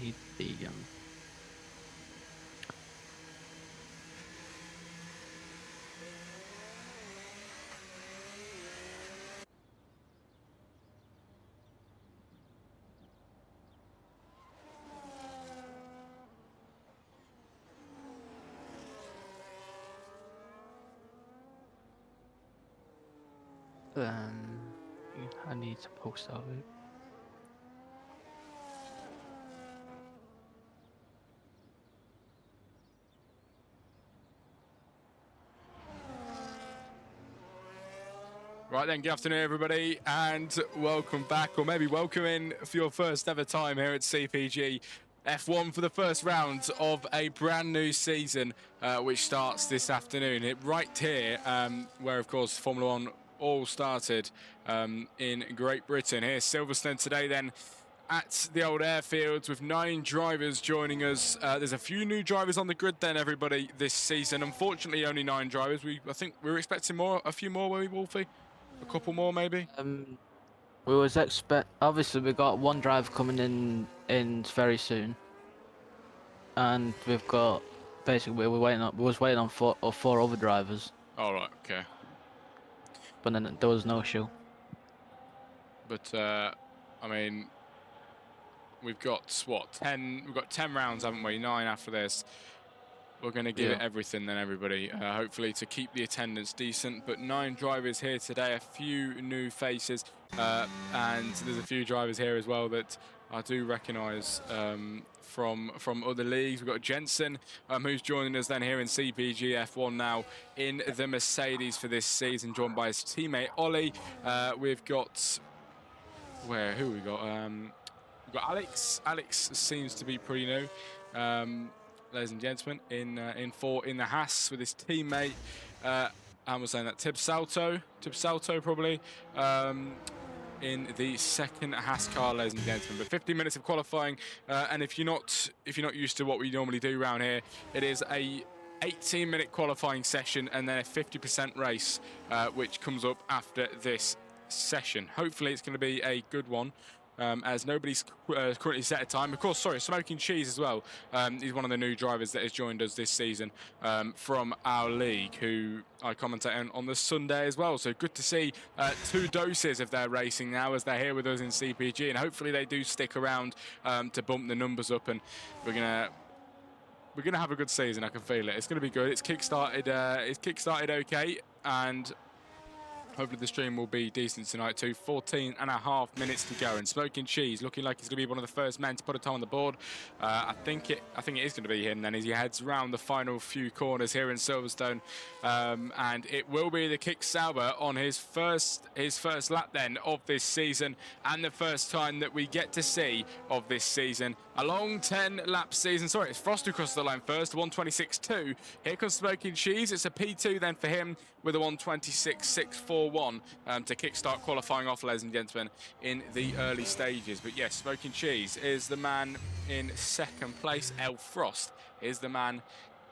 need the I need to post of it. Right then, good afternoon everybody, and welcome back, or maybe welcome in for your first ever time here at CPG F1 for the first round of a brand new season, which starts this afternoon. Right here, where of course Formula One all started in Great Britain. Here's Silverstone today then at the old airfields with 9 drivers joining us. There's a few new drivers on the grid then, everybody, this season. Unfortunately, only 9 drivers. I think we were expecting a few more, were we, Wolfie? A couple more, maybe? We was obviously we got one drive coming in very soon, and we've got basically we was waiting on four other drivers, All right, okay. but then there was no show. But I mean, we've got what 10? We've got 10 rounds, haven't we? 9 after this. We're going to give it everything then, everybody, hopefully to keep the attendance decent. But 9 drivers here today, a few new faces, and there's a few drivers here as well that I do recognise from other leagues. We've got Jensen, who's joining us then here in CPG F1 now in the Mercedes for this season, joined by his teammate Ollie. We've got... Who we got? We've got Alex. Alex seems to be pretty new. Ladies and gentlemen, in the Haas with his teammate, and we're saying that Tib Salto probably, in the second Haas car, ladies and gentlemen. But 15 minutes of qualifying, and if you're not used to what we normally do around here, it is a 18-minute qualifying session and then a 50% race, which comes up after this session. Hopefully, it's going to be a good one. As nobody's currently set a time. Of course, sorry, Smoking Cheese as well. He's one of the new drivers that has joined us this season from our league, who I commentate on the Sunday as well. So good to see 2 doses of their racing now as they're here with us in CPG, and hopefully they do stick around to bump the numbers up, and we're gonna have a good season. I can feel it. It's gonna be good. It's kickstarted. Okay, and hopefully the stream will be decent tonight too. 14.5 minutes to go, and Smoking Cheese looking like he's going to be one of the first men to put a time on the board. I think it is going to be him then as he heads round the final few corners here in Silverstone, and it will be the Kick Sauber on his first lap then of this season, and the first time that we get to see of this season. A long 10-lap season. Sorry, it's Frost who crosses the line first, 126.2. Here comes Smoking Cheese. It's a P2 then for him with a 126.641 to kickstart qualifying off, ladies and gentlemen, in the early stages. But yes, Smoking Cheese is the man in second place. El Frost is the man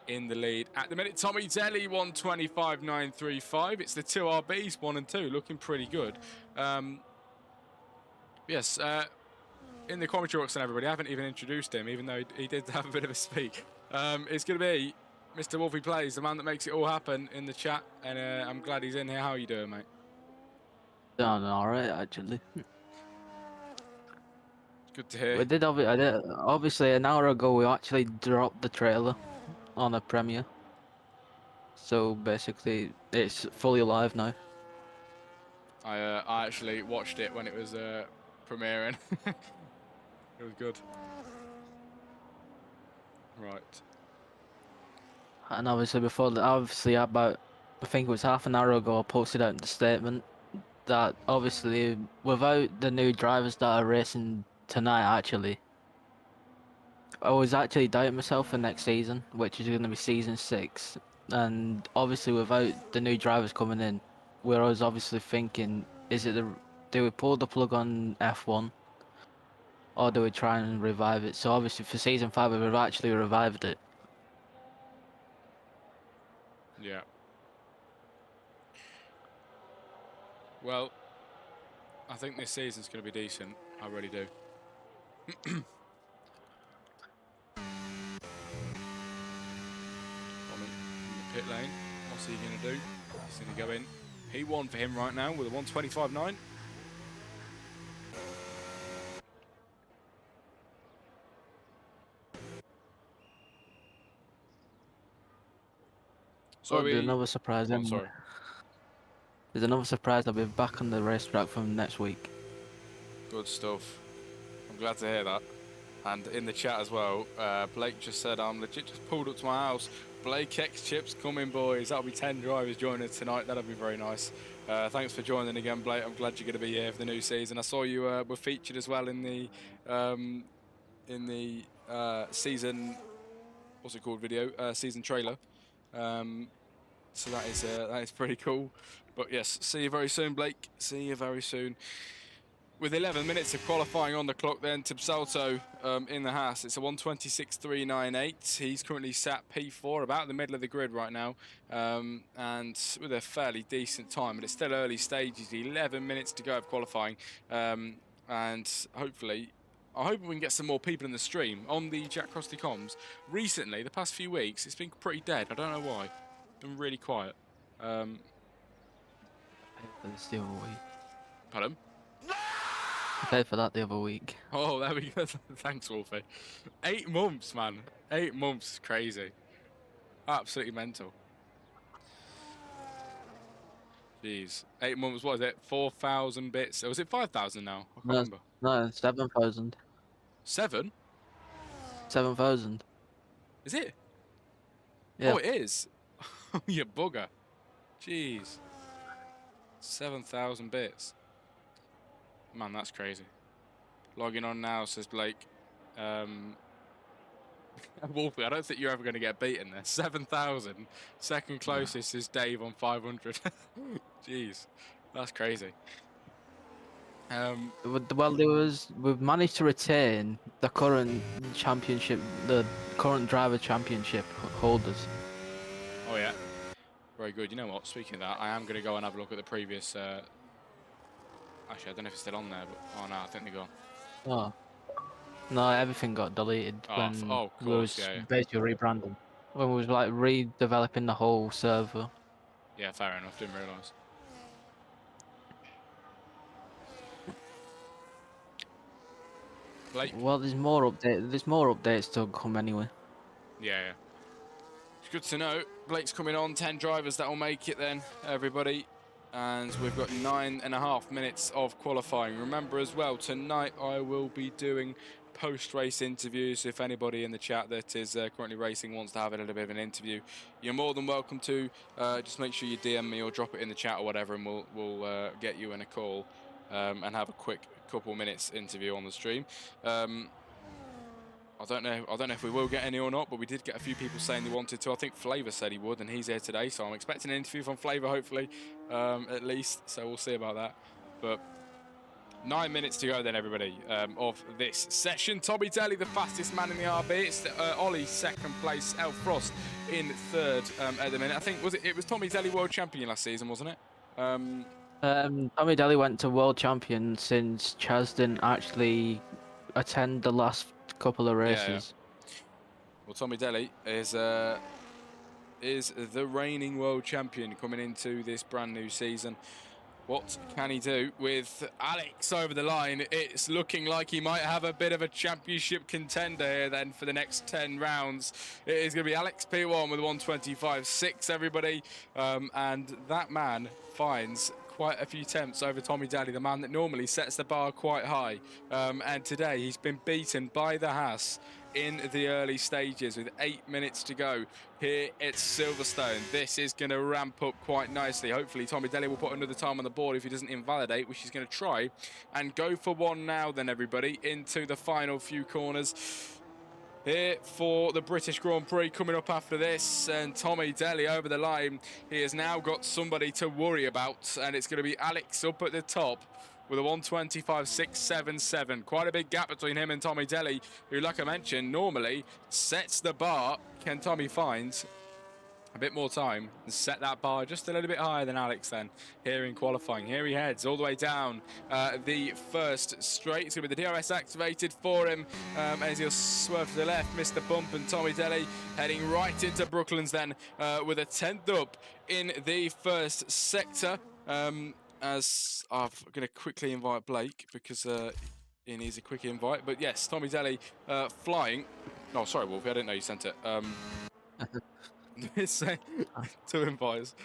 in the lead at the minute. Tommy Daly, 125.935. It's the 2 RBs, 1 and 2, looking pretty good. Yes, in the commentary box and everybody, I haven't even introduced him, even though he did have a bit of a speak. It's going to be Mr. Wolfie Plays, the man that makes it all happen in the chat, and I'm glad he's in here. How are you doing, mate? Doing alright actually. Good to hear. I did obviously an hour ago we actually dropped the trailer on a premiere, so basically it's fully live now. I actually watched it when it was premiering. It was good. Right. And obviously about, I think it was half an hour ago, I posted out the statement that obviously without the new drivers that are racing tonight, actually, I was actually doubting myself for next season, which is going to be season 6. And obviously without the new drivers coming in, I was obviously thinking, do we pull the plug on F1? Or do we try and revive it? So obviously for season 5 we've actually revived it. Yeah. Well, I think this season's going to be decent. I really do. pit lane. What's he going to do? He's going to go in. P1 for him right now with a 1:25.9. So there's another surprise. I'm sorry. There's another surprise. I'll be back on the racetrack from next week. Good stuff. I'm glad to hear that. And in the chat as well, Blake just said, I'm legit just pulled up to my house. Blake X Chips coming, boys. That'll be 10 drivers joining us tonight. That'll be very nice. Thanks for joining again, Blake. I'm glad you're going to be here for the new season. I saw you were featured as well in the season, what's it called, video, season trailer. So that is pretty cool. But yes, see you very soon, Blake. See you very soon. With 11 minutes of qualifying on the clock then, Tibsalto in the Haas. It's a 1:26.398. He's currently sat P4, about the middle of the grid right now, and with a fairly decent time. But it's still early stages, 11 minutes to go of qualifying. And hopefully, I hope we can get some more people in the stream on the Jack Crossley comms. Recently, the past few weeks, it's been pretty dead. I don't know why. It's been really quiet. It's the other week. Pardon? I paid for that the other week. Oh, there we go. Thanks, Wolfie. 8 months, man. 8 months is crazy. Absolutely mental. Jeez. 8 months, what is it? 4,000 bits. Or was it 5,000 now? I can't remember. No, 7,000. 7? 7,000. Is it? Yeah. Oh, it is. You bugger. Jeez. 7,000 bits. Man, that's crazy. Logging on now, says Blake. Wolfie, I don't think you're ever going to get beaten there. 7,000. Second closest is Dave on 500. Jeez, that's crazy. Well, we've managed to retain the current championship, the current driver championship holders. Oh yeah, very good. You know what? Speaking of that, I am going to go and have a look at the previous. Actually, I don't know if it's still on there, but oh no, I think they're gone. Oh. No, everything got deleted when we was basically rebranding. When we was like redeveloping the whole server. Yeah, fair enough. Didn't realise. Blake. Well, there's more updates to come anyway. Yeah. It's good to know. Blake's coming on. 10 drivers that will make it then, everybody. And we've got 9.5 minutes of qualifying. Remember as well, tonight I will be doing post-race interviews. If anybody in the chat that is currently racing wants to have a little bit of an interview, you're more than welcome to. Just make sure you DM me or drop it in the chat or whatever, and we'll get you in a call and have a quick couple minutes interview on the stream. I don't know if we will get any or not, but we did get a few people saying they wanted to. I think Flavor said he would, and he's here today, so I'm expecting an interview from Flavor, hopefully, at least. So we'll see about that. But 9 minutes to go then, everybody, of this session. Tommy Daly, the fastest man in the RB. It's Ollie, second place. El Frost in third at the minute. I think, it was Tommy Daly world champion last season, wasn't it? Tommy Daly went to world champion since Chaz didn't actually attend the last couple of races. Yeah. Well, Tommy Daly is the reigning world champion coming into this brand new season. What can he do with Alex over the line? It's looking like he might have a bit of a championship contender here then for the next 10 rounds. It is going to be Alex P1 with 1:25.6, everybody. And that man finds quite a few temps over Tommy Daly, the man that normally sets the bar quite high. And today he's been beaten by the Haas in the early stages with 8 minutes to go here at Silverstone. This is going to ramp up quite nicely. Hopefully Tommy Daly will put another time on the board if he doesn't invalidate, which he's going to try and go for one now then, everybody, into the final few corners here for the British Grand Prix coming up after this. And Tommy Daly over the line. He has now got somebody to worry about, and it's going to be Alex up at the top with a 1:25.677. Quite a big gap between him and Tommy Daly, who, like I mentioned, normally sets the bar. Can Tommy find a bit more time and set that bar just a little bit higher than Alex then here in qualifying. Here he heads all the way down the first straight. It's going to be the DRS activated for him as he'll swerve to the left, miss the bump, and Tommy Daly heading right into Brooklands then with a 10th up in the first sector. As I'm going to quickly invite Blake because he needs a quick invite. But yes, Tommy Daly flying. No, sorry, Wolfie, I didn't know you sent it. Two invites.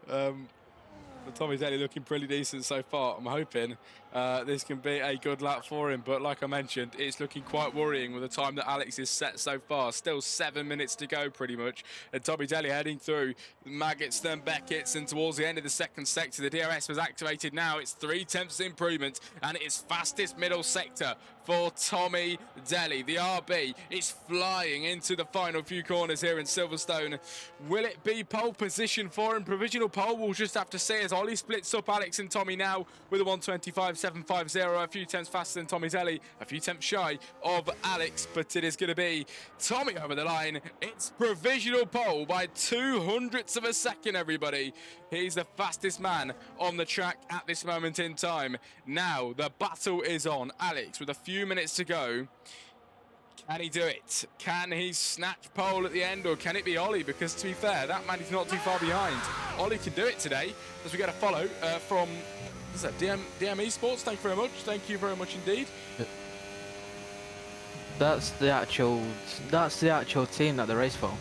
But Tommy Daly looking pretty decent so far. I'm hoping this can be a good lap for him. But like I mentioned, it's looking quite worrying with the time that Alex is set so far. Still 7 minutes to go pretty much. And Tommy Daly heading through Maggots, then Beckett's, and towards the end of the second sector, the DRS was activated now. It's 3/10 improvement, and it's fastest middle sector for Tommy Daly. The RB is flying into the final few corners here in Silverstone. Will it be pole position for him? Provisional pole, we'll just have to see as Ollie splits up Alex and Tommy now with a 1:25.750, a few tenths faster than Tommy Daly, a few tenths shy of Alex, but it is going to be Tommy over the line. It's provisional pole by 200ths of a second, everybody. He's the fastest man on the track at this moment in time. Now the battle is on. Alex with a few minutes to go. Can he do it? Can he snatch pole at the end, or can it be Ollie? Because to be fair, that man is not too far behind. Ollie can do it today, as we get a follow from what is that, DM Esports. Thank you very much. Thank you very much indeed. That's the actual team that they race for.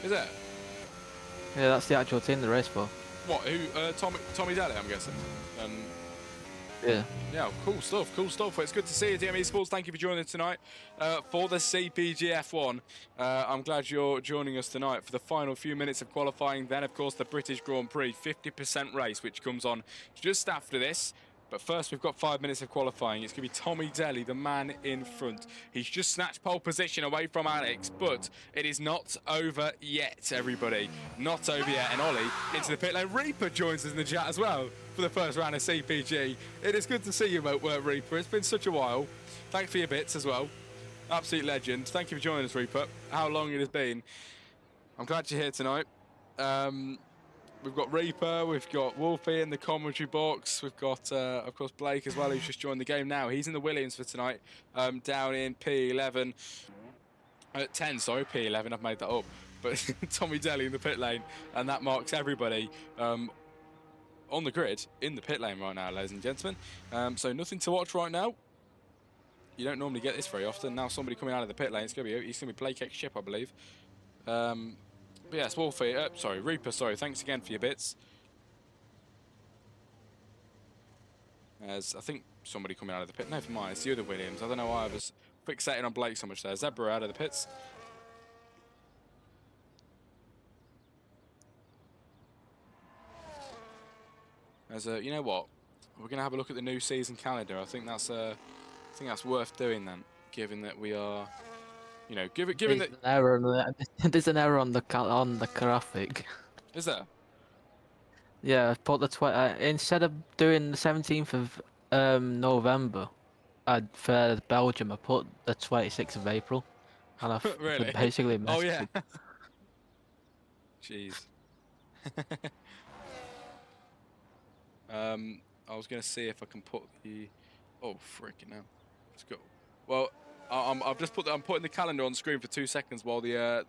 Is it? Yeah, that's the actual team they race for. What? Who? Tommy Daly, I'm guessing. Yeah. Yeah, cool stuff, cool stuff. Well, it's good to see you, DME Sports. Thank you for joining us tonight for the CPG F1. I'm glad you're joining us tonight for the final few minutes of qualifying. Then, of course, the British Grand Prix 50% race, which comes on just after this. But first, we've got 5 minutes of qualifying. It's going to be Tommy Daly, the man in front. He's just snatched pole position away from Alex, but it is not over yet, everybody. Not over yet. And Ollie into the pit lane. Reaper joins us in the chat as well for the first round of CPG. It is good to see you, Reaper. It's been such a while. Thanks for your bits as well. Absolute legend. Thank you for joining us, Reaper. How long it has been. I'm glad you're here tonight. We've got Reaper, we've got Wolfie in the commentary box, we've got, of course, Blake as well, who's just joined the game now. He's in the Williams for tonight, down in P11. 10, sorry, P11, I've made that up. But Tommy Daly in the pit lane, and that marks everybody on the grid in the pit lane right now, ladies and gentlemen. So nothing to watch right now. You don't normally get this very often. Now somebody coming out of the pit lane, he's going to be Blake X Ship, I believe. But yes, Wolfie, sorry, Reaper, sorry, thanks again for your bits. As I think somebody coming out of the pit, never mind, it's the other Williams. I don't know why I was fixating on Blake so much there. Zebra out of the pits. As you know what, we're going to have a look at the new season calendar. I think that's worth doing then, given that we are. You know, given that There's an error on the graphic. Is there? Yeah, I put the instead of doing the 17th of November, for Belgium, I put the 26th of April, and I've really? basically messed Oh yeah. it. Jeez. I was gonna see if I can put the. Oh freaking hell! Let's go. Well. I'm putting the calendar on screen for 2 seconds while the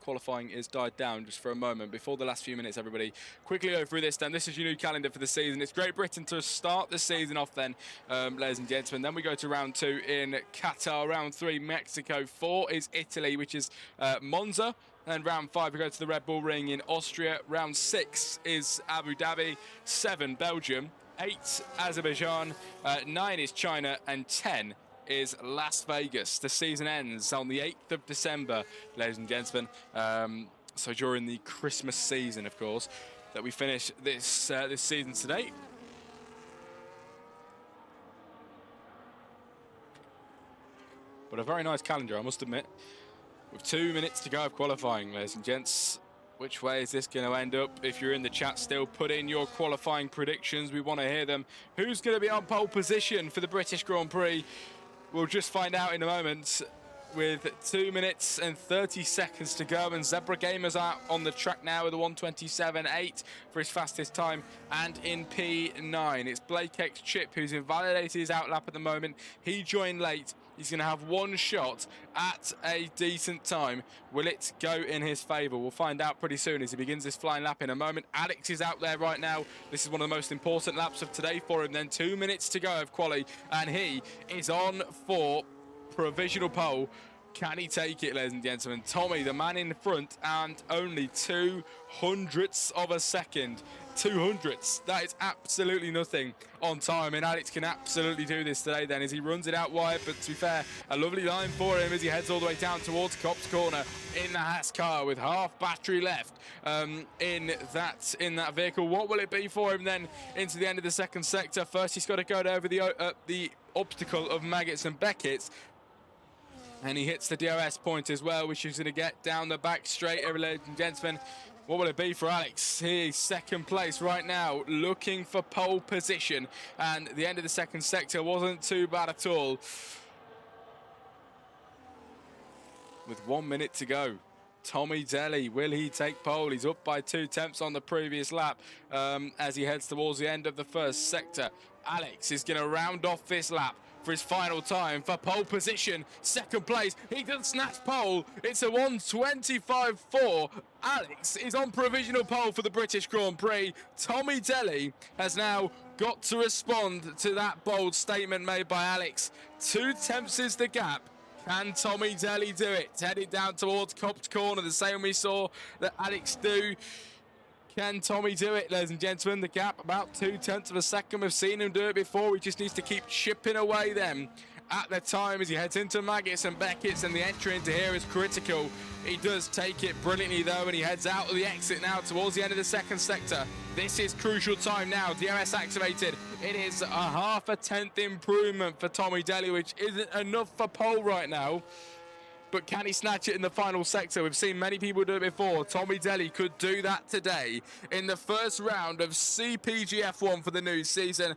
qualifying is died down just for a moment before the last few minutes. Everybody, quickly go through this. Then this is your new calendar for the season. It's Great Britain to start the season off. Then, ladies and gentlemen, then we go to round 2 in Qatar. Round 3, Mexico. 4 is Italy, which is Monza. And round 5, we go to the Red Bull Ring in Austria. Round 6 is Abu Dhabi. 7, Belgium. 8, Azerbaijan. 9 is China, and 10 is Las Vegas. The season ends on the 8th of December, ladies and gentlemen. So during the Christmas season, of course, that we finish this season today. But a very nice calendar, I must admit. With 2 minutes to go of qualifying, ladies and gents. Which way is this going to end up? If you're in the chat still, put in your qualifying predictions. We want to hear them. Who's going to be on pole position for the British Grand Prix? We'll just find out in a moment. with 2 minutes and 30 seconds to go, and Zebra Gamers out on the track now with a 1:27.8 for his fastest time, and in P9 it's Blake X Chip who's invalidated his outlap at the moment. He joined late. He's going to have one shot at a decent time. Will it go in his favour? We'll find out pretty soon as he begins this flying lap in a moment. Alex is out there right now. This is one of the most important laps of today for him. Then 2 minutes to go of quali, and he is on for provisional pole. Can he take it, ladies and gentlemen? Tommy, the man in front, and only 200ths of a second. 200ths. That is absolutely nothing on time, and Alex can absolutely do this today then as he runs it out wide. But to be fair, a lovely line for him as he heads all the way down towards Copse Corner in the Haas car with half battery left in that vehicle. What will it be for him then into the end of the second sector? First, he's got to go over the obstacle of Maggots and Beckett's. And he hits the DRS point as well, which is going to get down the back straight here, ladies and gentlemen. What will it be for Alex? He's second place right now, looking for pole position. And the end of the second sector wasn't too bad at all. With 1 minute to go. Tommy Daly, will he take pole? He's up by 2 tenths on the previous lap as he heads towards the end of the first sector. Alex is going to round off this lap for his final time for pole position. Second place, he doesn't snatch pole. It's a 1:25.4. Alex is on provisional pole for the British Grand Prix. Tommy Daly has now got to respond to that bold statement made by Alex. 2 tenths is the gap. Can Tommy Daly do it? Headed down towards Copse Corner, the same we saw that Alex do. Can Tommy do it, ladies and gentlemen? The gap about 2 tenths of a second. We've seen him do it before. He just needs to keep chipping away them at the time as he heads into Maggots and Beckett's, and the entry into here is critical. He does take it brilliantly though, and he heads out of the exit now towards the end of the second sector. This is crucial time now. DRS activated. It is a half a tenth improvement for Tommy Daly, which isn't enough for pole right now. But can he snatch it in the final sector? We've seen many people do it before. Tommy Daly could do that today in the first round of CPG F1 for the new season.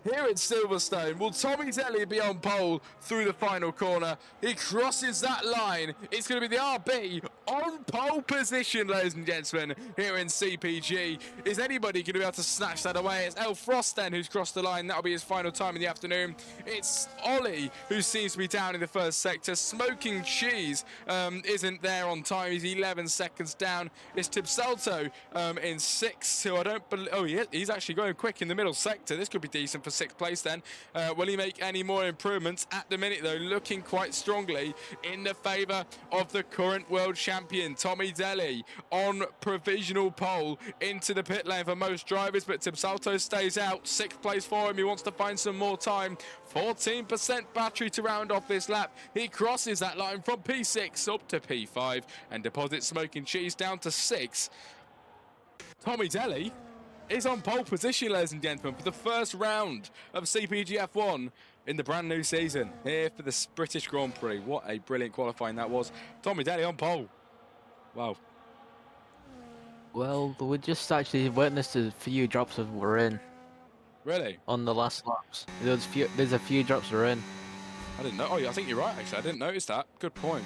Here at Silverstone, will Tommy Daly be on pole through the final corner? He crosses that line. It's going to be the RB on pole position, ladies and gentlemen, here in CPG. Is anybody going to be able to snatch that away? It's El Frost then who's crossed the line. That'll be his final time in the afternoon. It's Ollie who seems to be down in the first sector. Smoking Cheese isn't there on time. He's 11 seconds down. It's Tibsalto in 6th, who I don't believe... Oh, he's actually going quick in the middle sector. This could be decent for 6th place then. Will he make any more improvements? At the minute though, looking quite strongly in the favour of the current world champion Tommy Daly on provisional pole into the pit lane for most drivers, but Tibsalto stays out. 6th place for him. He wants to find some more time. 14% battery to round off this lap. He crosses that line from P6 up to P5 and deposits Smoking Cheese down to 6. Tommy Daly is on pole position, ladies and gentlemen, for the first round of CPG F1 in the brand new season here for the British Grand Prix. What a brilliant qualifying that was. Tommy Daly on pole. Wow. Well, we just actually witnessed a few drops of we're in. Really? On the last laps. There's a few drops we're in. I didn't know. Oh, I think you're right, actually. I didn't notice that. Good point.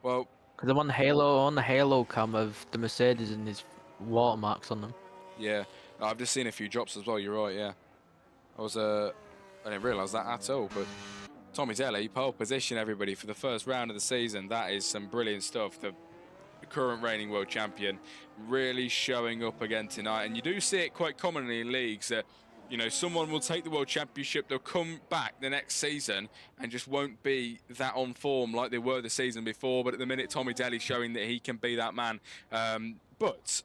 Well... Because I'm on the Halo cam of the Mercedes and his watermarks on them. Yeah. I've just seen a few drops as well, you're right, yeah. I didn't realise that at all, but Tommy Daly, pole position, everybody, for the first round of the season. That is some brilliant stuff. The current reigning world champion really showing up again tonight. And you do see it quite commonly in leagues that, you know, someone will take the world championship, they'll come back the next season and just won't be that on form like they were the season before. But at the minute, Tommy Daly's showing that he can be that man. But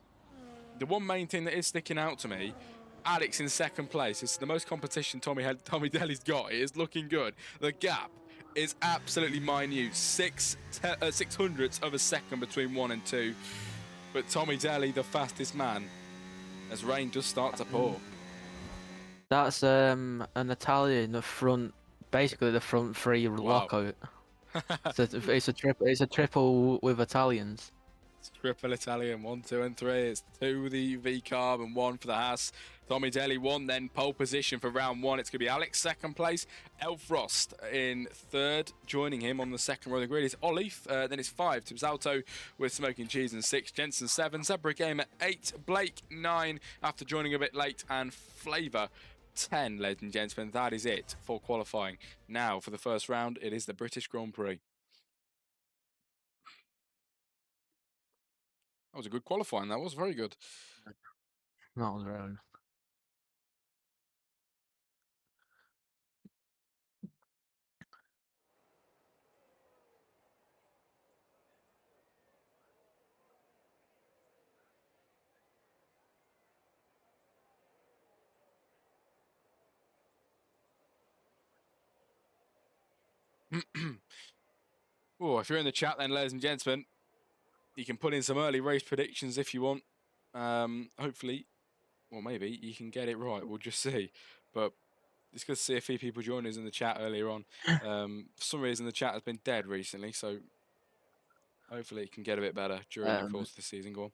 the one main thing that is sticking out to me, Alex in 2nd place. It's the most competition Tommy Daly's got. It is looking good. The gap is absolutely minute. 600ths of a second between 1 and 2. But Tommy Daly, the fastest man, as rain just starts to pour. That's an Italian, the front, basically the front 3 lockout. It's a triple with Italians. Triple Italian, 1, 2, and 3. It's 2 with the V carb and 1 for the Haas. Tommy Daly won, then pole position for round 1. It's going to be Alex second place, Elfrost in third. Joining him on the second row of the grid is Ollie. Then it's 5, Tim Salto with Smoking Cheese and 6, Jensen 7, Zebra Game at 8, Blake 9 after joining a bit late, and Flavour 10, ladies and gentlemen. That is it for qualifying. Now for the first round, it is the British Grand Prix. That was a good qualifying. That was very good. That was really. Oh, if you're in the chat then, ladies and gentlemen, you can put in some early race predictions if you want. Hopefully, well, maybe you can get it right. We'll just see. But it's good to see a few people join us in the chat earlier on. For some reason, the chat has been dead recently, so hopefully it can get a bit better during the course of the season. Go on.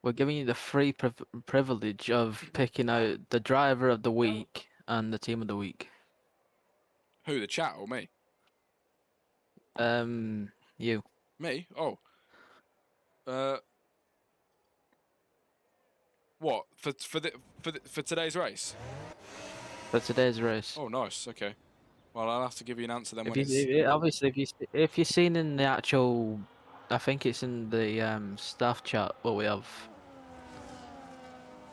We're giving you the free privilege of picking out the driver of the week and the team of the week. Who, the chat or me? You. Me? Oh. What for today's race? For today's race. Oh, nice. Okay. Well, I'll have to give you an answer then If when you, obviously, if you've seen in the actual, I think it's in the staff chat what we have.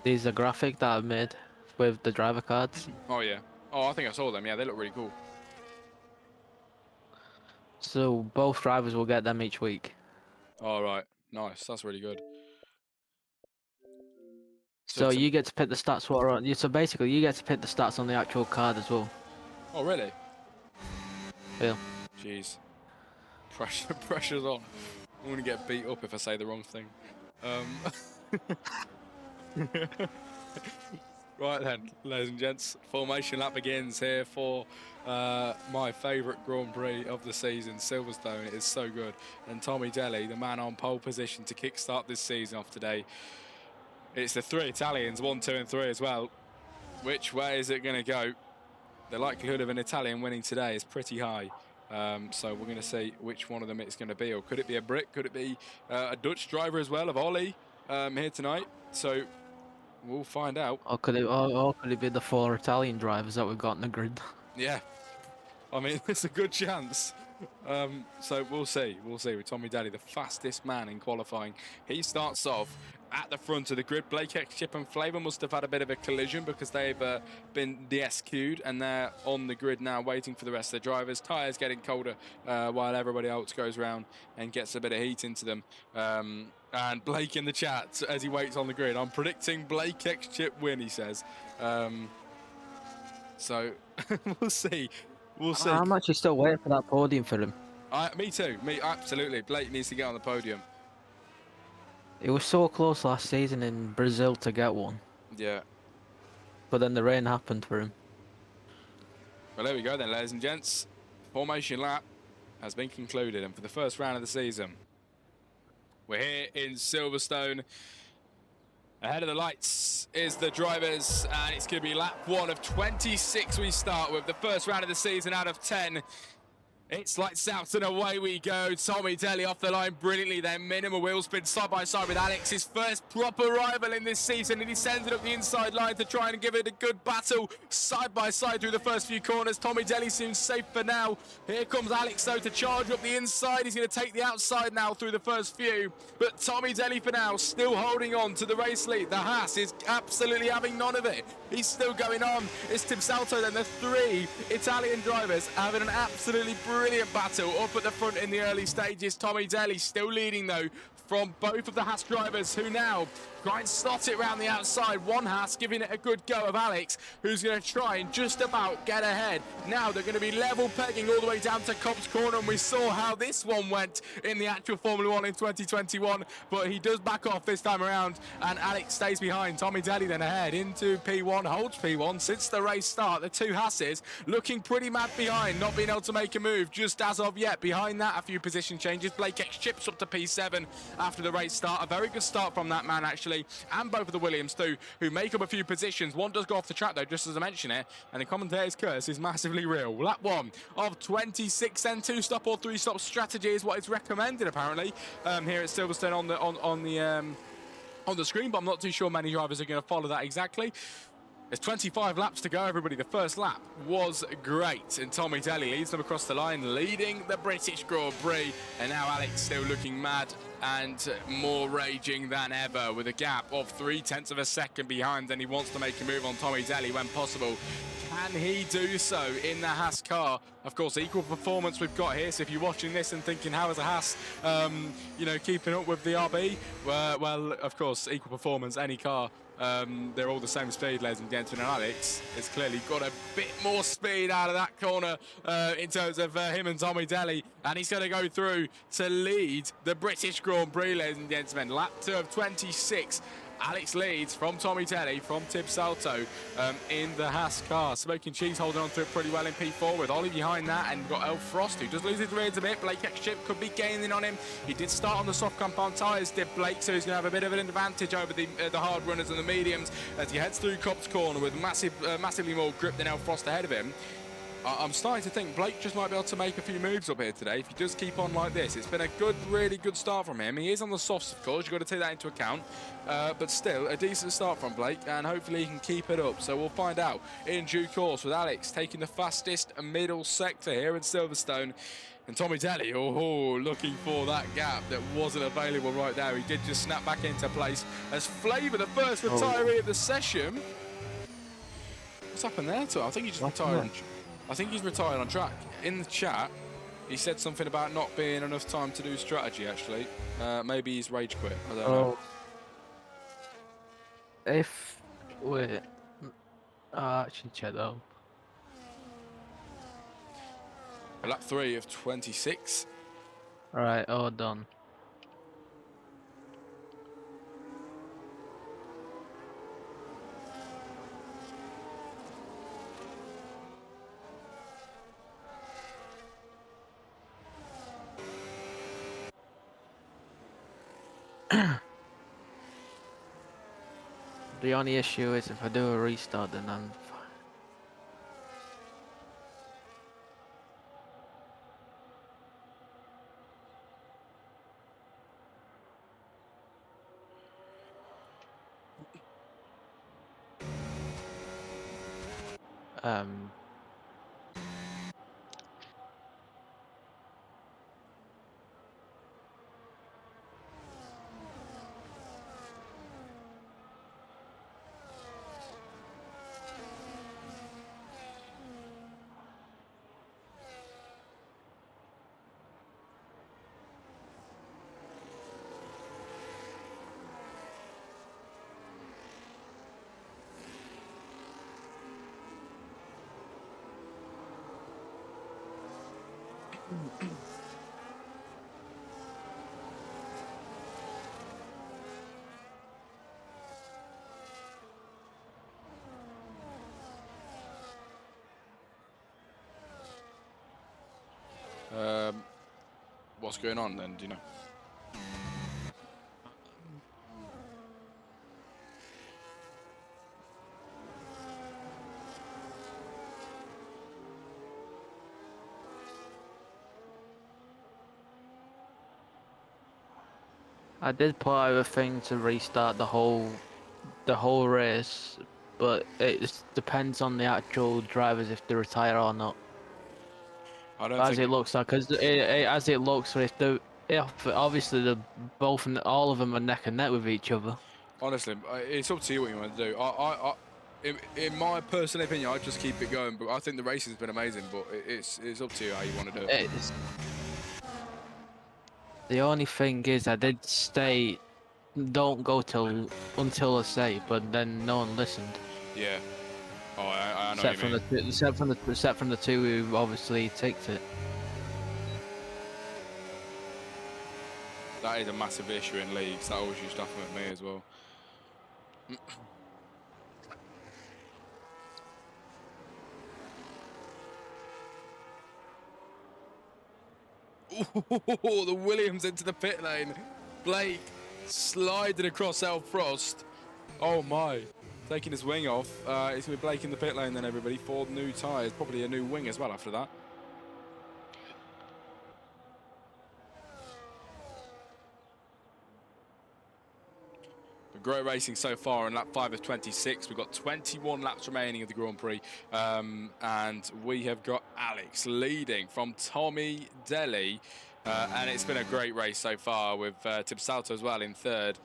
These are graphic that I've made with the driver cards. Oh yeah. Oh, I think I saw them. Yeah, they look really cool. So both drivers will get them each week. All right. Nice. That's really good. So you get to pick the stats what are on. So basically, you get to pick the stats on the actual card as well. Oh really? Yeah. Jeez. Pressure's on. I'm gonna get beat up if I say the wrong thing. Right then, ladies and gents, formation lap begins here for my favourite Grand Prix of the season, Silverstone. It is so good. And Tommy Daly, the man on pole position to kickstart this season off today. It's the 3 Italians, 1, 2 and 3 as well. Which way is it going to go? The likelihood of an Italian winning today is pretty high. So we're going to see which one of them it's going to be. Or could it be a Brit? Could it be a Dutch driver as well of Ollie here tonight? So we'll find out. Or could it be the 4 Italian drivers that we've got in the grid? Yeah. I mean, there's a good chance. So we'll see. We'll see with Tommy Daly, the fastest man in qualifying. He starts off at the front of the grid. Blake X, Chip and Flavour must have had a bit of a collision because they've been DSQ'd and they're on the grid now waiting for the rest of the drivers. Tyres getting colder while everybody else goes around and gets a bit of heat into them. And Blake in the chat as he waits on the grid. I'm predicting Blake X Chip win, he says. So we'll see. We'll see. I'm actually still waiting for that podium for him. Me too. Me, absolutely. Blake needs to get on the podium. It was so close last season in Brazil to get one. Yeah. But then the rain happened for him. Well, there we go then, ladies and gents. Formation lap has been concluded, and for the first round of the season, we're here in Silverstone. Ahead of the lights is the drivers, and it's going to be lap 1 of 26 we start with. The first round of the season out of 10. It's lights out and away we go. Tommy Daly off the line brilliantly there. Minimal wheel spin side by side with Alex. His first proper rival in this season, and he sends it up the inside line to try and give it a good battle. Side by side through the first few corners. Tommy Daly seems safe for now. Here comes Alex though to charge up the inside. He's going to take the outside now through the first few. But Tommy Daly for now still holding on to the race lead. The Haas is absolutely having none of it. He's still going on. It's Tim Salto then, the 3 Italian drivers having an absolutely brilliant battle up at the front in the early stages. Tommy Daly still leading though from both of the Haas drivers who now try and slot it round the outside. One Haas giving it a good go of Alex, who's going to try and just about get ahead. Now they're going to be level pegging all the way down to Cobb's Corner, and we saw how this one went in the actual Formula 1 in 2021, but he does back off this time around, and Alex stays behind. Tommy Daly then ahead into P1, holds P1 since the race start. The 2 Hasses looking pretty mad behind, not being able to make a move just as of yet. Behind that, a few position changes. Blake X chips up to P7 after the race start. A very good start from that man, actually. actually, and both of the Williams too, who make up a few positions. One does go off the track though, just as I mentioned it, and the commentator's curse is massively real. Lap 1 of 26, and 2-stop or 3-stop strategy is what is recommended apparently here at Silverstone on the screen, but I'm not too sure many drivers are going to follow that exactly. There's 25 laps to go, everybody. The first lap was great, and Tommy Daly leads them across the line, leading the British Grand Prix. And now Alex still looking mad and more raging than ever, with a gap of 0.3 of a second behind, and he wants to make a move on Tommy Daly when possible. Can he do so in the Haas car? Of course, equal performance we've got here. So if you're watching this and thinking, how is a Haas, keeping up with the RB? Well, of course, equal performance, any car. They're all the same speed, ladies and gentlemen. And Alex has clearly got a bit more speed out of that corner in terms of him and Tommy Daly. And he's going to go through to lead the British Grand Prix, ladies and gentlemen. Lap 2 of 26. Alex leads from Tommy Daly, from Tib Salto in the Haas car. Smoking Cheese holding on to it pretty well in P4 with Ollie behind that, and you've got El Frost, who does lose his rears a bit. Blake Exchip could be gaining on him. He did start on the soft compound tyres, did Blake, so he's going to have a bit of an advantage over the hard runners and the mediums as he heads through Cobb's Corner with massively more grip than El Frost ahead of him. I'm starting to think Blake just might be able to make a few moves up here today if he does keep on like this. It's been a really good start from him. He is on the softs, of course. You've got to take that into account. But still, a decent start from Blake, and hopefully he can keep it up. So we'll find out in due course, with Alex taking the fastest middle sector here in Silverstone. And Tommy Daly, looking for that gap that wasn't available right there. He did just snap back into place as Flavor, the first retiree of the session. What's happened there to him? I think he just retired. I think he's retired on track. In the chat, he said something about not being enough time to do strategy, actually. Maybe he's rage quit. I don't know. Wait. I'll actually check that out. Lap 3 of 26. Alright, all done. The only issue is if I do a restart, then I'm fine. What's going on then? Do you know? I did put out a thing to restart the whole race, but it depends on the actual drivers if they retire or not. I don't as think it looks like, because as it looks, if obviously all of them are neck and neck with each other. Honestly, it's up to you what you want to do. In my personal opinion, I'd just keep it going. But I think the race has been amazing. But it's up to you how you want to do it. The only thing is, I did state don't go until I say, but then no one listened. Yeah. Oh, I know what you mean. Except from the two who obviously ticked it. That is a massive issue in leagues. That always used to happen with me as well. Ooh, the Williams into the pit lane. Blake sliding across El Frost. Oh my, taking his wing off. It's going to be Blake in the pit lane then, everybody, for new tyres. Probably a new wing as well after that. Great racing so far in lap 5 of 26. We've got 21 laps remaining of the Grand Prix. And we have got Alex leading from Tommy Delhi. And it's been a great race so far with Tim Salto as well in third.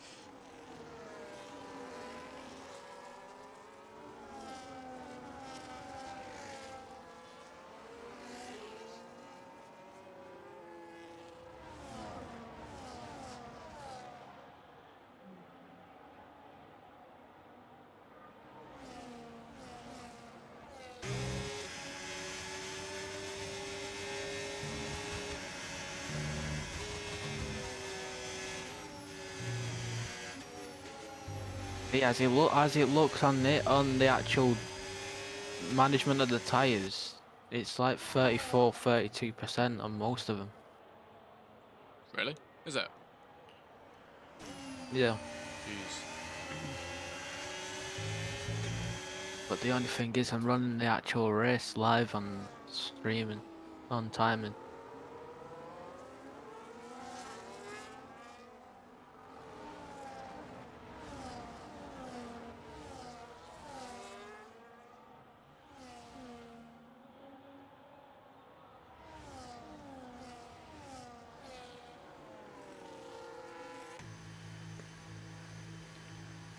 Yeah, as it looks on the actual management of the tires, it's like 34-32% on most of them. Really? Is it? Yeah. Jeez. But the only thing is, I'm running the actual race live on streaming, on timing.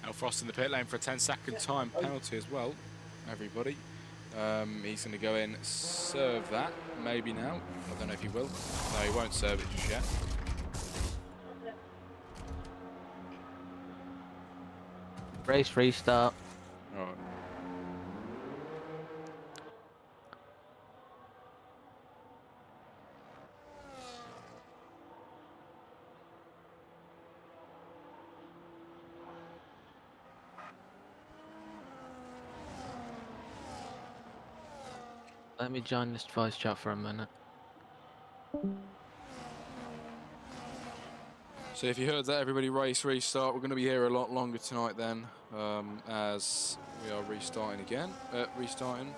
El Frost in the pit lane for a 10-second time penalty as well, everybody. He's going to go in, serve that, maybe now. I don't know if he will. No, he won't serve it just yet. Race restart. All right. Let me join this voice chat for a minute. So if you heard that, everybody, race restart. We're going to be here a lot longer tonight then, as we are restarting again. Restarting.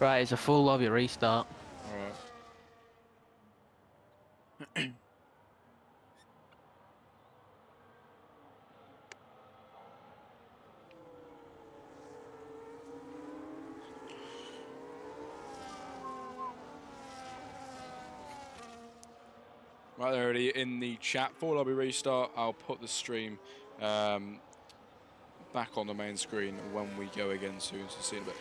Right, it's a full lobby restart. All right. Right there, already in the chat. For lobby restart, I'll put the stream back on the main screen when we go again soon, so see you in a bit.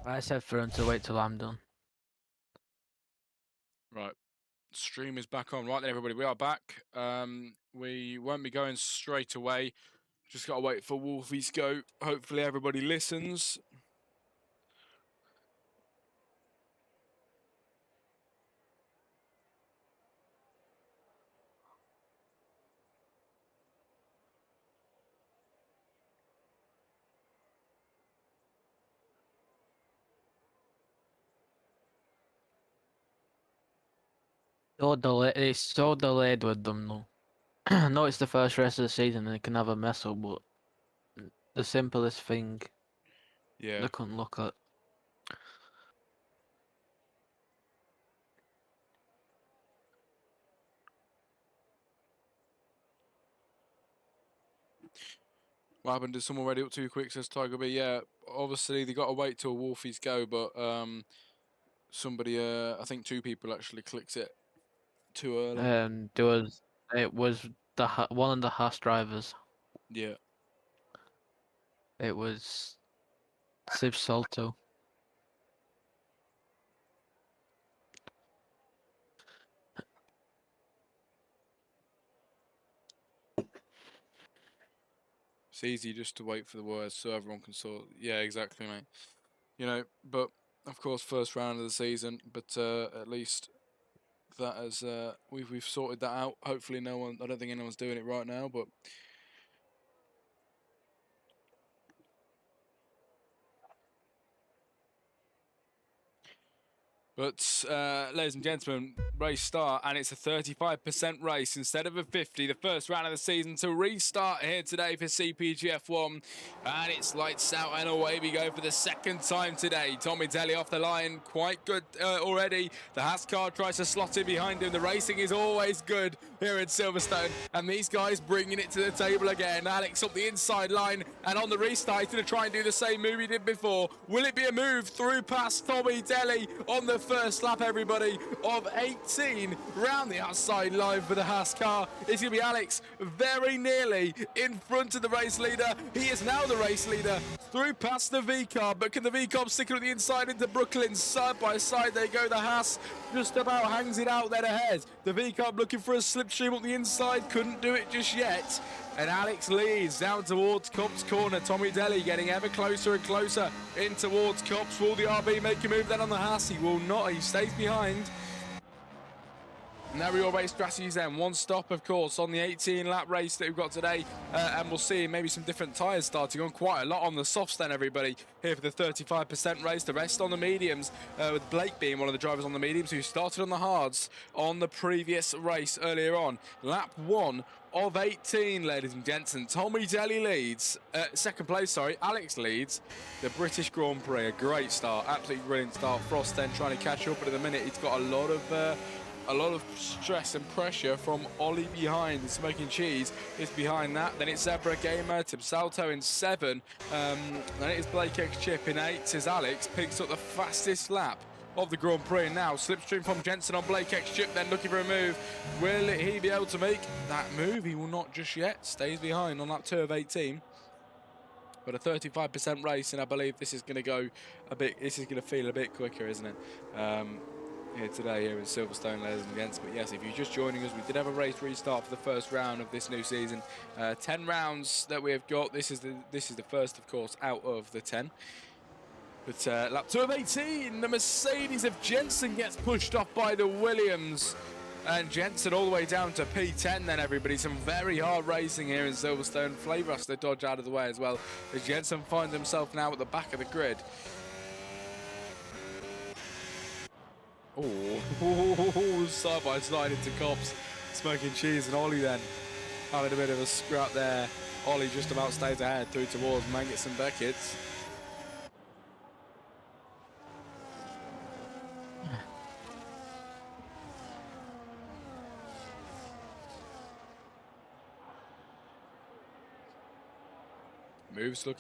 I said for him to wait till I'm done. Right. Stream is back on. Right then, everybody, we are back. We won't be going straight away. Just got to wait for Wolfie's go. Hopefully everybody listens. It's so delayed with them though. I know it's the first race of the season and it can have a mess up, but the simplest thing Yeah. they couldn't look at. What happened? Did someone ready up too quick, says Tiger B? Yeah, obviously they got to wait till Wolfie's go, but somebody, I think 2 people actually clicked it too early. It was one of the Haas drivers. Yeah. It was Sib Salto. It's easy just to wait for the words so everyone can sort. Yeah, exactly, mate. You know, but of course, first round of the season. But at least that has we've sorted that out. Hopefully, no one. I don't think anyone's doing it right now, but. But, ladies and gentlemen, race start, and it's a 35% race instead of a 50. The first round of the season to restart here today for CPG F1. And it's lights out and away we go for the second time today. Tommy Daly off the line, quite good already. The Haas car tries to slot in behind him. The racing is always good here in Silverstone. And these guys bringing it to the table again. Alex up the inside line, and on the restart, he's going to try and do the same move he did before. Will it be a move through past Tommy Daly on the first lap, everybody, of 18 round the outside line for the Haas car? It's going to be Alex very nearly in front of the race leader. He is now the race leader through past the V car, but can the V car stick it on the inside into Brooklyn? Side by side they go. The Haas just about hangs it out there ahead. The V car looking for a slipstream up the inside, couldn't do it just yet. And Alex leads down towards Cops corner. Tommy Daly getting ever closer and closer in towards Cops. Will the RB make a move then on the Haas? He will not. He stays behind. And there we all race strategies then. One stop, of course, on the 18-lap race that we've got today. And we'll see maybe some different tyres starting on. Quite a lot on the softs then, everybody, here for the 35% race. The rest on the mediums, with Blake being one of the drivers on the mediums who started on the hards on the previous race earlier on. Lap 1 of 18, ladies and gents, and Tommy Daly leads, second place, sorry, Alex leads the British Grand Prix. A great start, absolutely brilliant start. Frost then trying to catch up, but at the minute he's got a lot of stress and pressure from Ollie behind. The Smoking Cheese is behind that. Then it's Zebra Gamer, Tim Salto in 7. Then it is Blake X Chip in 8 as Alex picks up the fastest lap of the Grand Prix. And now slipstream from Jensen on Blake X Chip, then looking for a move. Will he be able to make that move? He will not just yet. Stays behind on lap 2 of 18. But a 35% race, and I believe this is going to go a bit. This is going to feel a bit quicker, isn't it? Here today, here in Silverstone, ladies and gents. But yes, if you're just joining us, we did have a race restart for the first round of this new season. 10 rounds that we have got. This is the first, of course, out of the 10. But lap 2 of 18, the Mercedes of Jensen gets pushed off by the Williams. And Jensen all the way down to P10 then, everybody. Some very hard racing here in Silverstone. Flavor has to dodge out of the way as well, as Jensen finds himself now at the back of the grid. Oh, side by side into Cops. Smoking Cheese and Ollie then having a bit of a scrap there. Ollie just about stays ahead through towards Mangits and Beckett's. Moves look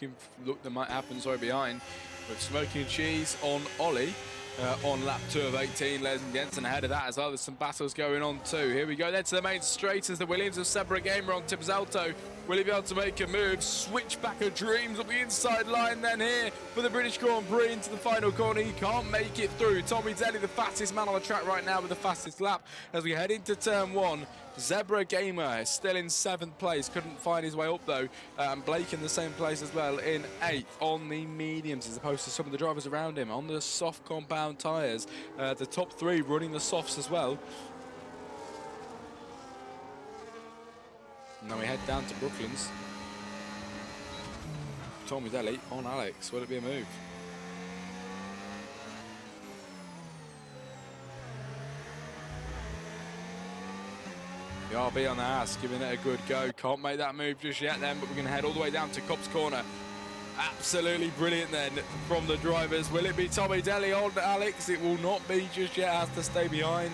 that might happen, sorry, behind. With Smoking Cheese on Ollie. On lap 2 of 18, ladies and gents, and ahead of that as well, there's some battles going on too. Here we go then to the main straight as the Williams of Zebra Gamer on Tim Salto Will he be able to make a move? Switchback of dreams up the inside line then here for the British Grand Prix into the final corner. He can't make it through. Tommy Daly, the fastest man on the track right now with the fastest lap as we head into turn 1. Zebra Gamer is still in 7th place. Couldn't find his way up though. Blake in the same place as well in 8th on the mediums as opposed to some of the drivers around him on the soft compound tyres. The top 3 running the softs as well. Now we head down to Brooklands. Tommy Daly on Alex. Will it be a move? The RB on the ass, giving it a good go. Can't make that move just yet then, but we're going to head all the way down to Cops Corner. Absolutely brilliant then from the drivers. Will it be Tommy Daly on Alex? It will not be just yet. Has to stay behind.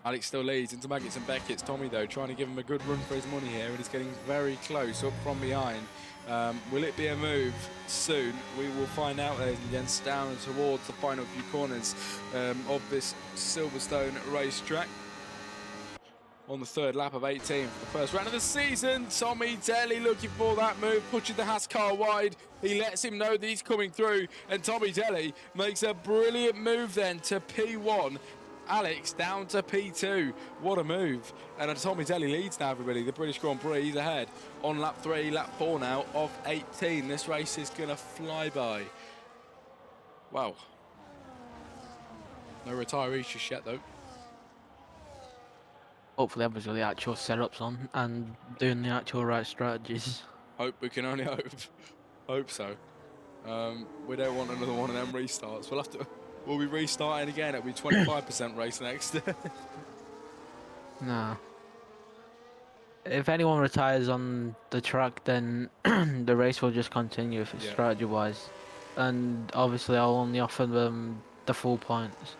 Alex still leads into Maggots and Beckett's. Tommy, though, trying to give him a good run for his money here, and he's getting very close up from behind. Will it be a move soon? We will find out, ladies and gents, down towards the final few corners of this Silverstone racetrack. On the 3rd lap of 18 for the first round of the season, Tommy Daly looking for that move, pushing the Haas car wide. He lets him know that he's coming through, and Tommy Daly makes a brilliant move then to P1. Alex down to P2. What a move. And Tommy Daly leads now, everybody. The British Grand Prix, he's ahead on lap 3, lap 4 now of 18. This race is going to fly by. Wow. No retirees just yet, though. Hopefully everyone's got the actual setups on and doing the actual right strategies. Hope, we can only hope. Hope so. We don't want another one of them restarts. We'll be restarting again. It'll be 25% race next. No. If anyone retires on the track, then the race will just continue if it's strategy-wise. And obviously I'll only offer them the full points.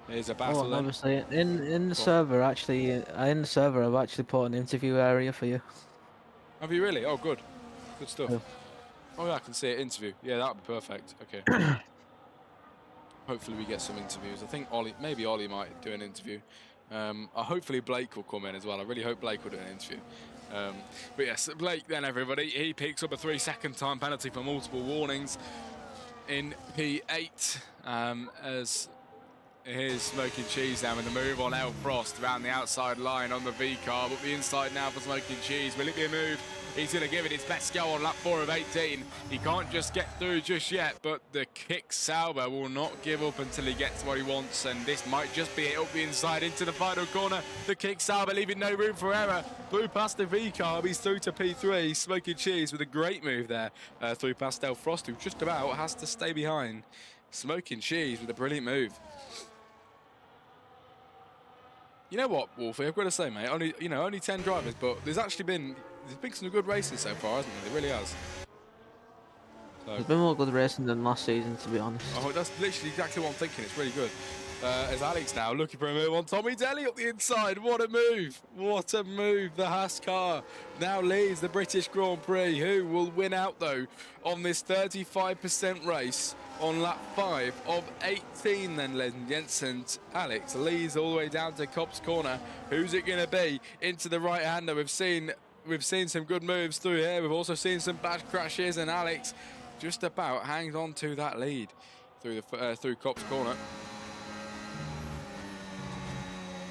Here's a battle then. Obviously, in the server, actually, I've actually put an interview area for you. Have you really? Oh, good. Good stuff. Yeah. Oh, yeah, I can see it. Interview. Yeah, that would be perfect. Okay. Hopefully we get some interviews. I think maybe Ollie might do an interview. Hopefully Blake will come in as well. I really hope Blake will do an interview. But yes, Blake then, everybody. He picks up a 3-second time penalty for multiple warnings in P8 as... Here's Smoking Cheese now with the move on El Frost around the outside line on the V car, but the inside now for Smoking Cheese. Will it be a move? He's going to give it his best go on lap 4 of 18. He can't just get through just yet, but the Kick Sauber will not give up until he gets what he wants, and this might just be it up the inside into the final corner. The Kick Sauber leaving no room for error. Through past the V car, he's through to P3. Smoking Cheese with a great move there through past El Frost, who just about has to stay behind. Smoking Cheese with a brilliant move. You know what, Wolfie? I've got to say, mate. Only 10 drivers, but there's been some good races so far, hasn't there? It really has. So. There's been more good racing than last season, to be honest. Oh, that's literally exactly what I'm thinking. It's really good. As Alex now looking for a move on Tommy Daly up the inside. What a move. What a move. The Haas car now leads the British Grand Prix. Who will win out, though, on this 35% race on lap 5 of 18 then, ladies and gents. And Alex leads all the way down to Cops Corner. Who's it going to be? Into the right-hander. We've seen some good moves through here. We've also seen some bad crashes, and Alex just about hangs on to that lead through Cops Corner.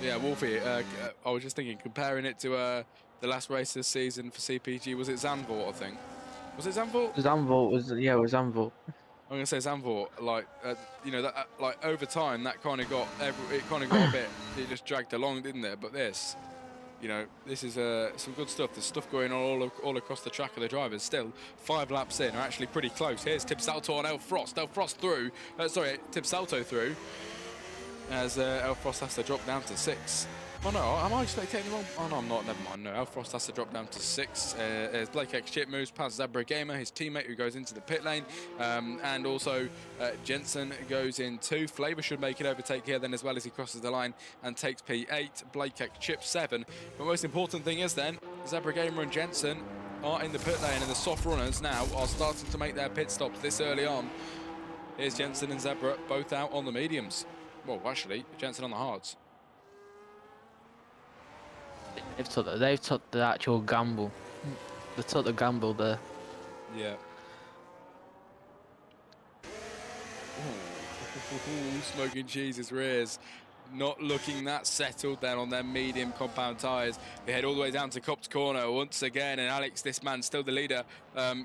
Yeah, Wolfie, I was just thinking, comparing it to the last race this season for CPG, was it Zandvoort, I think? Was it Zandvoort? Zandvoort was, yeah, it was Zandvoort. I'm going to say Zandvoort, like, like over time, that kind of got, it just dragged along, didn't it? But this is some good stuff. There's stuff going on all across the track of the drivers. Still, 5 laps in, are actually pretty close. Here's Tip Salto on El Frost. El Frost through. Tip Salto through. As El Frost has to drop down to 6. Oh no, am I spectating wrong? Oh no, I'm not, never mind. No, El Frost has to drop down to 6. As Blake X Chip moves past Zebra Gamer, his teammate who goes into the pit lane. And also Jensen goes in 2. Flavor should make an overtake here then as well as he crosses the line and takes P8. Blake X Chip 7. But most important thing is then, Zebra Gamer and Jensen are in the pit lane, and the soft runners now are starting to make their pit stops this early on. Here's Jensen and Zebra both out on the mediums. Well, actually, Jensen on the hards. They've took the actual gamble. They took the gamble there. Yeah. Ooh, Smoking Cheese's rears not looking that settled then on their medium compound tyres. They head all the way down to Copse Corner once again, and Alex, this man, still the leader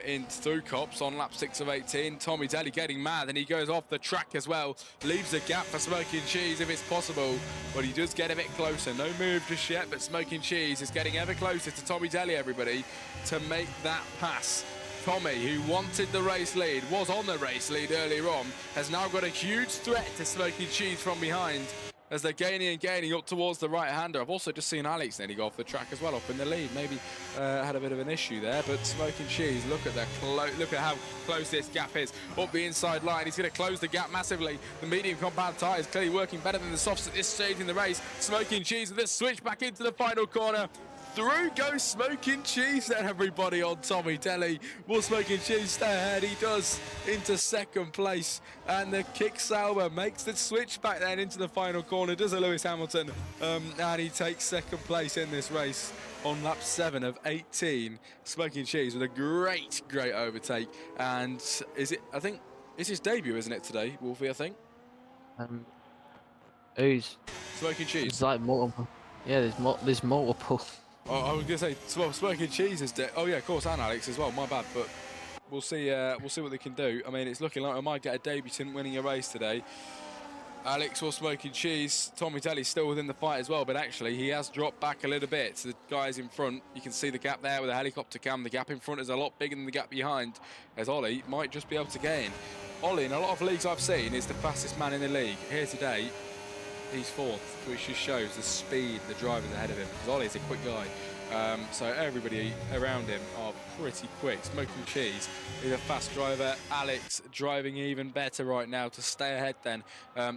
in through Copse on lap 6 of 18. Tommy Daly getting mad, and he goes off the track as well. Leaves a gap for Smoking Cheese if it's possible, but he does get a bit closer. No move just yet, but Smoking Cheese is getting ever closer to Tommy Daly, everybody, to make that pass. Tommy, who wanted the race lead, was on the race lead earlier on, has now got a huge threat to Smoking Cheese from behind as they're gaining and gaining up towards the right-hander. I've also just seen Alex nearly go off the track as well, up in the lead. Maybe had a bit of an issue there, but Smoking Cheese, look at how close this gap is up the inside line. He's going to close the gap massively. The medium compound tyre is clearly working better than the softs at this stage in the race. Smoking Cheese with a switch back into the final corner. Through goes Smoking Cheese then, everybody, on Tommy Daly. Will Smoking Cheese stay ahead? He does, into second place. And the Kick Sauber makes the switch back then into the final corner. Does a Lewis Hamilton. And he takes second place in this race on lap 7 of 18. Smoking Cheese with a great overtake. And I think, it's his debut, isn't it, today, Wolfie, I think? Who's? Smoking Cheese. It's like multiple. Yeah, there's multiple. Oh, I was going to say, well, Smoking Cheese is dead. Oh, yeah, of course, and Alex as well. My bad, but we'll see what they can do. I mean, it's looking like I might get a debutant winning a race today. Alex or Smoking Cheese. Tommy Daly's still within the fight as well, but actually he has dropped back a little bit. So the guys in front, you can see the gap there with the helicopter cam. The gap in front is a lot bigger than the gap behind, as Ollie might just be able to gain. Ollie, in a lot of leagues I've seen, is the fastest man in the league. Here today, he's fourth, which just shows the speed the drivers ahead of him. Because Ollie's a quick guy. So everybody around him are pretty quick. Smoking Cheese is a fast driver. Alex driving even better right now to stay ahead then,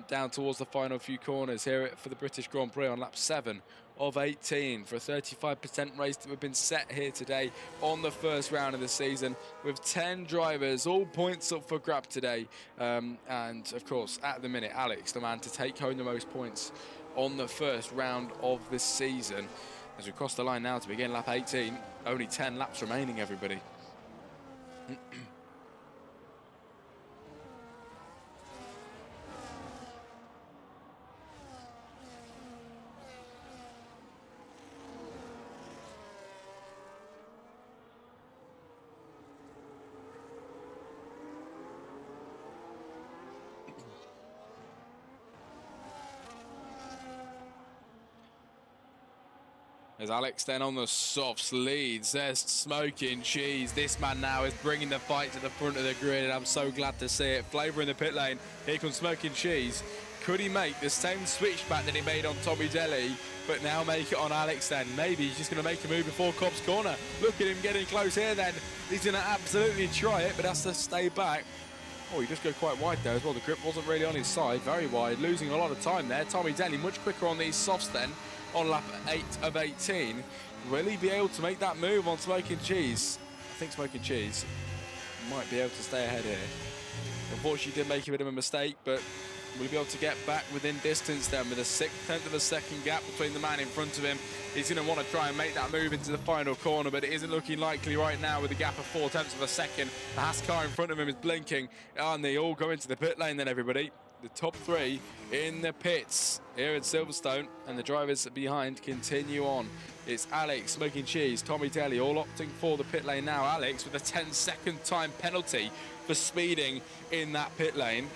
down towards the final few corners here for the British Grand Prix on lap 7 of 18 for a 35% race that we've been set here today on the first round of the season with 10 drivers, all points up for grab today. And of course, at the minute, Alex, the man to take home the most points on the first round of this season. As we cross the line now to begin lap 18, only 10 laps remaining, everybody. As Alex then on the softs leads, there's Smoking Cheese. This man now is bringing the fight to the front of the grid, and I'm so glad to see it. Flavour in the pit lane. Here comes Smoking Cheese. Could he make the same switchback that he made on Tommy Daly, but now make it on Alex then? Maybe he's just going to make a move before Copse Corner. Look at him getting close here then. He's going to absolutely try it, but has to stay back. Oh, he just go quite wide there as well. The grip wasn't really on his side. Very wide, losing a lot of time there. Tommy Daly much quicker on these softs then. On lap 8 of 18, will he be able to make that move on Smoking Cheese? I think Smoking Cheese might be able to stay ahead here. Unfortunately, he did make a bit of a mistake, but will he be able to get back within distance then with a 1/6 of a second gap between the man in front of him? He's going to want to try and make that move into the final corner, but it isn't looking likely right now with a gap of 0.4 of a second. The Haas car in front of him is blinking, and they all go into the pit lane then, everybody. The top 3 in the pits here at Silverstone, and the drivers behind continue on. It's Alex, Smoking Cheese, Tommy Daly, all opting for the pit lane now. Alex with a 10-second time penalty for speeding in that pit lane.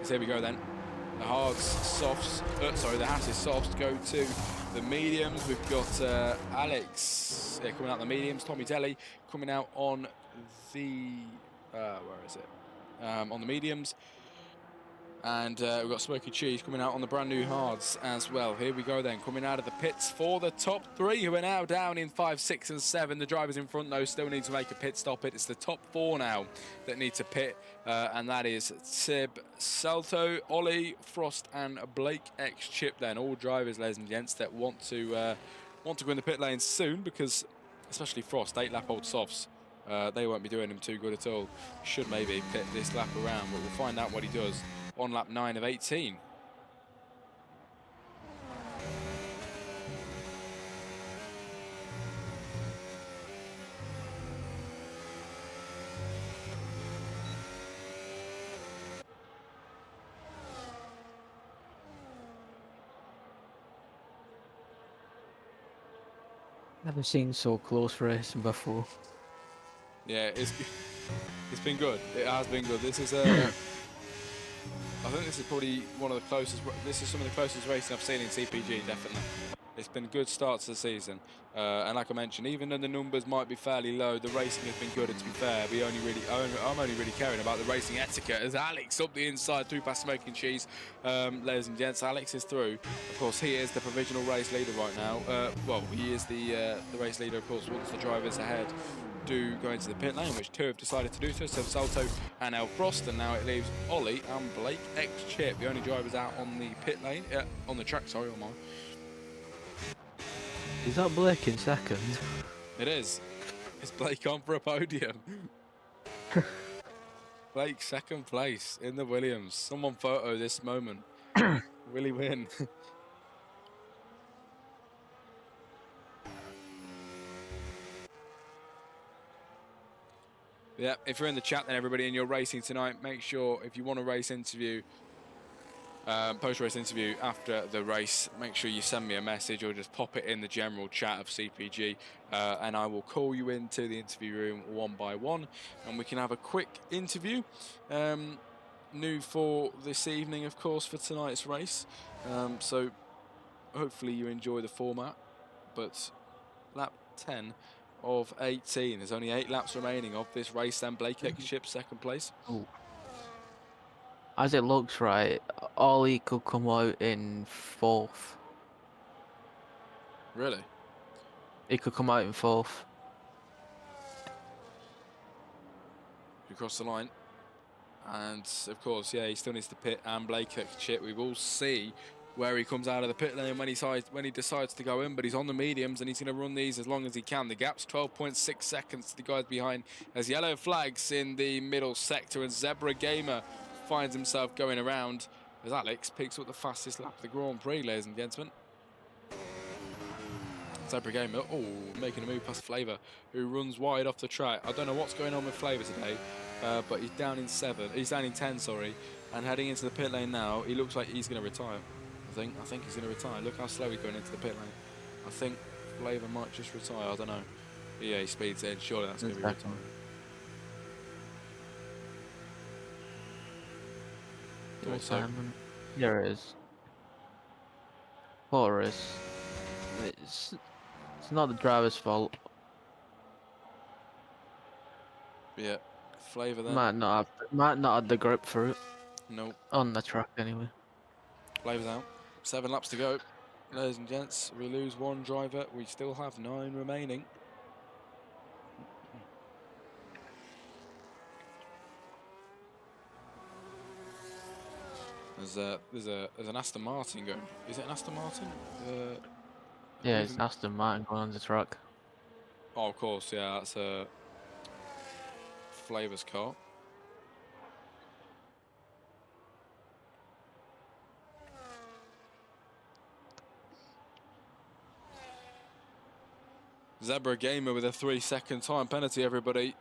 So here we go then. The hards, softs, the Haas's softs go to the mediums. We've got Alex coming out the mediums, Tommy Daly coming out on the where is it? On the mediums, and we've got Smoky Cheese coming out on the brand new hards as well. Here we go then, coming out of the pits for the top 3, who are now down in 5, 6 and 7. The drivers in front though still need to make a pit stop. It's the top 4 now that need to pit, and that is Sib, Salto, Ollie, Frost and Blake X Chip then. All drivers, ladies and gents, that want to go in the pit lane soon, because especially Frost, 8 lap old softs. they won't be doing him too good at all. Should maybe pit this lap around, but we'll find out what he does on lap 9 of 18. Never seen so close racing before. Yeah, it's been good. It has been good. This is I think this is probably one of the closest. This is some of the closest racing I've seen in CPG. Definitely, it's been a good start to the season. And like I mentioned, even though the numbers might be fairly low, the racing has been good. And to be fair, I'm only really caring about the racing etiquette. As Alex up the inside through past Smoking Cheese, ladies and gents, Alex is through. Of course, he is the provisional race leader right now. Well, he is the race leader, of course, once the drivers ahead do go into the pit lane, which two have decided to do so Salto and El Frost, and now it leaves Ollie and Blake X-Chip, the only drivers out on the pit lane, on the track, sorry, on mine. Is that Blake in second? It is. It's Blake on for a podium. Blake second place in the Williams. Someone photo this moment. Will he win? Yeah, if you're in the chat then everybody and you're racing tonight, make sure if you want a race interview, post-race interview after the race, make sure you send me a message or just pop it in the general chat of CPG, and I will call you into the interview room one by one and we can have a quick interview. New for this evening, of course, for tonight's race, so hopefully you enjoy the format. But lap 10 of 18, there's only 8 laps remaining of this race, then Blake X-Chip second place. Oh. As it looks right, Ollie could come out in 4th. Really? He could come out in 4th. You cross the line. And of course, yeah, he still needs to pit, and Blake X-Chip. We will see where he comes out of the pit lane when he decides to go in, but he's on the mediums and he's going to run these as long as he can. The gap's 12.6 seconds to the guys behind as yellow flags in the middle sector, and Zebra Gamer finds himself going around as Alex picks up the fastest lap of the Grand Prix, ladies and gentlemen. Zebra Gamer, making a move past Flavor, who runs wide off the track. I don't know what's going on with Flavor today, but he's down in 10, sorry, and heading into the pit lane now. He looks like he's going to retire. I think he's going to retire. Look how slow he's going into the pit lane. I think Flavor might just retire. I don't know. Yeah, he speeds in. Surely that's going to be retired. Here it is. Horace. It's not the driver's fault. Yeah, Flavor then. Might not have the grip for it. No. On the track anyway. Flavor's out. 7 laps to go. Ladies and gents, we lose 1 driver. We still have 9 remaining. There's an Aston Martin going. Is it an Aston Martin? Yeah, it's Aston Martin going on the track. Oh, of course, yeah, that's a Flavor's car. Zebra Gamer with a 3-second time penalty, everybody.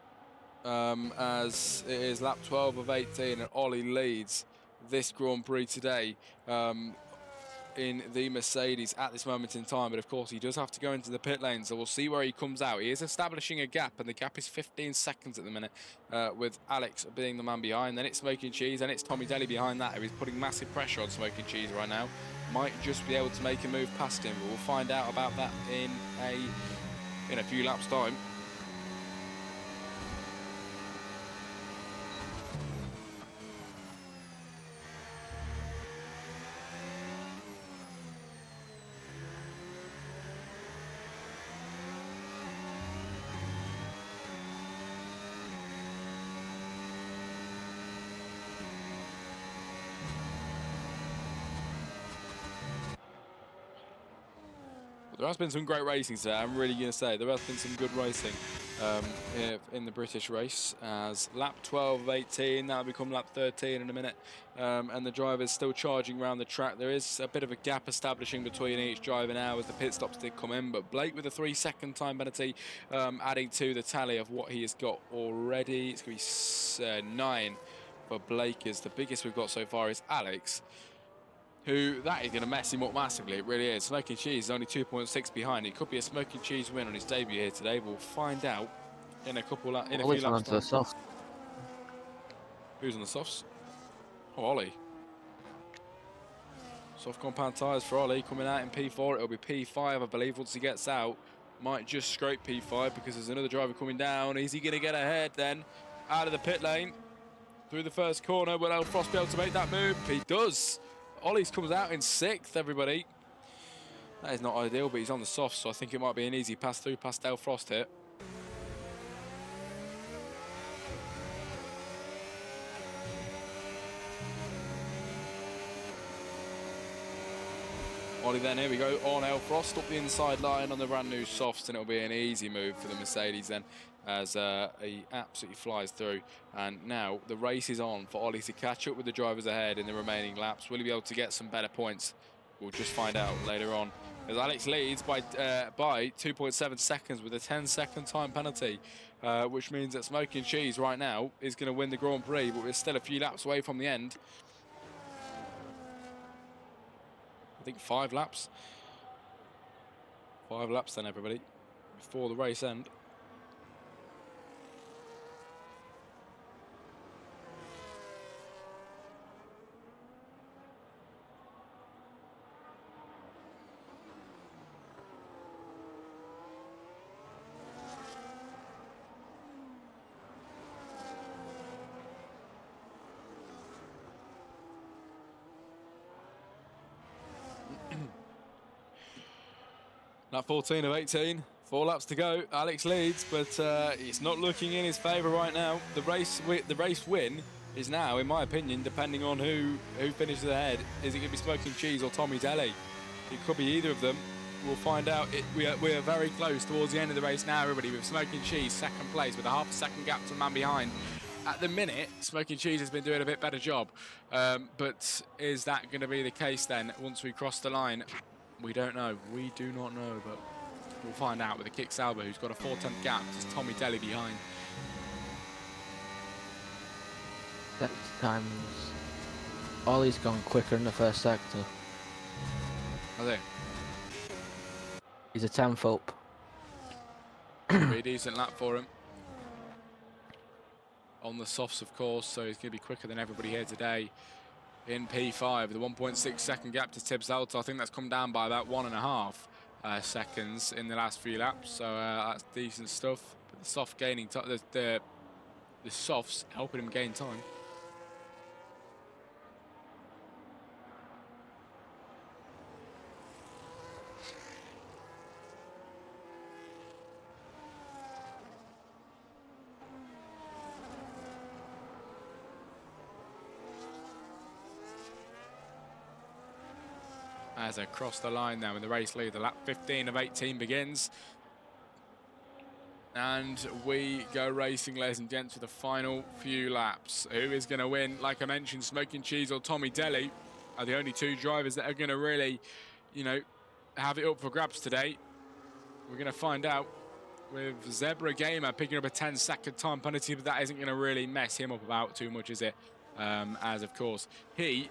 As it is lap 12 of 18 and Ollie leads this Grand Prix today in the Mercedes at this moment in time. But of course, he does have to go into the pit lane, so we'll see where he comes out. He is establishing a gap, and the gap is 15 seconds at the minute, with Alex being the man behind. Then it's Smoking Cheese, and it's Tommy Daly behind that, who is putting massive pressure on Smoking Cheese right now. Might just be able to make a move past him, but we'll find out about that in a few laps' time. There has been some great racing today, I'm really going to say. There has been some good racing here in the British race. As lap 12 of 18, that'll become lap 13 in a minute. And the driver's still charging around the track. There is a bit of a gap establishing between each driver now as the pit stops did come in. But Blake with a 3-second time penalty, adding to the tally of what he has got already. It's going to be 9 for Blake. Is the biggest we've got so far is Alex, who that is going to mess him up massively. It really is. Smoking Cheese is only 2.6 behind. It could be a Smoking Cheese win on his debut here today. We'll find out in a few laps. Onto the soft. Who's on the softs? Oh, Ollie. Soft compound tyres for Ollie coming out in P4. It'll be P5, I believe, once he gets out. Might just scrape P5 because there's another driver coming down. Is he going to get ahead then? Out of the pit lane. Through the first corner. Will El Frost be able to make that move? He does. Ollie's comes out in 6th, everybody. That is not ideal, but he's on the soft, so I think it might be an easy pass through past El Frost here. Ollie then, here we go, on El Frost, up the inside line on the brand new softs, and it'll be an easy move for the Mercedes then, as he absolutely flies through. And now the race is on for Ollie to catch up with the drivers ahead in the remaining laps. Will he be able to get some better points? We'll just find out later on. As Alex leads by 2.7 seconds with a 10-second time penalty, which means that Smoking Cheese right now is going to win the Grand Prix, but we're still a few laps away from the end. I think 5 laps. 5 laps then, everybody, before the race end. Lap 14 of 18, 4 laps to go. Alex leads, but it's not looking in his favour right now. The race win is now, in my opinion, depending on who finishes ahead. Is it going to be Smoking Cheese or Tommy Daly? It could be either of them. We'll find out. We are very close towards the end of the race now, everybody, with Smoking Cheese second place with a half a second gap to the man behind. At the minute, Smoking Cheese has been doing a bit better job. But is that going to be the case then once we cross the line? We don't know. We do not know, but we'll find out with the Kick Sauber, who's got a 4/10 gap. Just Tommy Daly behind. That times. Ollie's gone quicker in the first sector. Has he? He's a 10th up. Pretty decent lap for him. On the softs, of course, so he's going to be quicker than everybody here today. In P5, the 1.6 second gap to Tibbs Alto. I think that's come down by about 1.5 seconds in the last few laps. So that's decent stuff. But the soft gaining time, the softs helping him gain time. As I cross the line now in the race lead, the lap 15 of 18 begins. And we go racing, ladies and gents, for the final few laps. Who is going to win? Like I mentioned, Smoking Cheese or Tommy Daly are the only 2 drivers that are going to really, you know, have it up for grabs today. We're going to find out with Zebra Gamer picking up a 10-second time penalty, but that isn't going to really mess him up about too much, is it? As, of course, he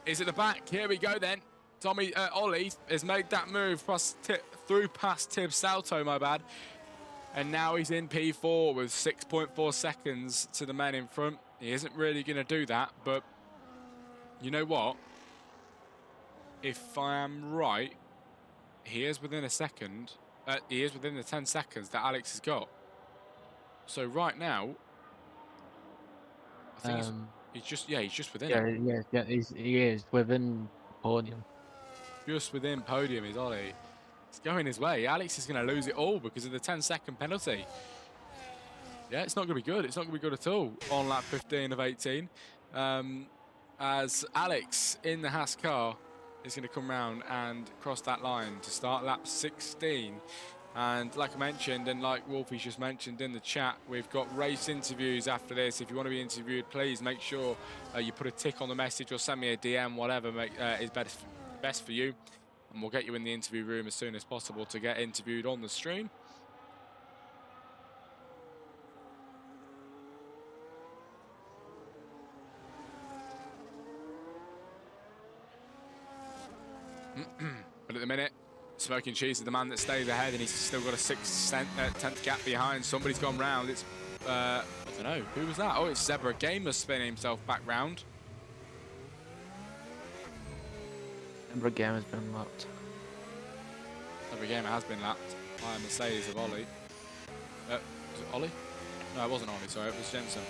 is at the back. Here we go then. Ollie has made that move through past Tibbs Salto, my bad. And now he's in P4 with 6.4 seconds to the man in front. He isn't really going to do that, but you know what? If I am right, he is within a second. He is within the 10 seconds that Alex has got. So right now, I think he's just within it. Yeah, he is within podium. Just within podium is Ollie. It's going his way. Alex is going to lose it all because of the 10-second penalty. Yeah, it's not going to be good. It's not going to be good at all on lap 15 of 18. As Alex in the Haas car is going to come round and cross that line to start lap 16. And like I mentioned, and like Wolfie's just mentioned in the chat, we've got race interviews after this. If you want to be interviewed, please make sure you put a tick on the message or send me a DM, whatever is best for you. And we'll get you in the interview room as soon as possible to get interviewed on the stream. But at the minute, Smoking Cheese is the man that stays ahead, and he's still got a 6/10 gap behind. Somebody's gone round. It's, I don't know, who was that? Oh, it's Zebra Gamer spinning himself back round. Zebra Gamer's been lapped. Zebra Gamer has been lapped by Mercedes of Ollie. Was it Ollie? No, it wasn't Ollie, sorry, it was Jensen.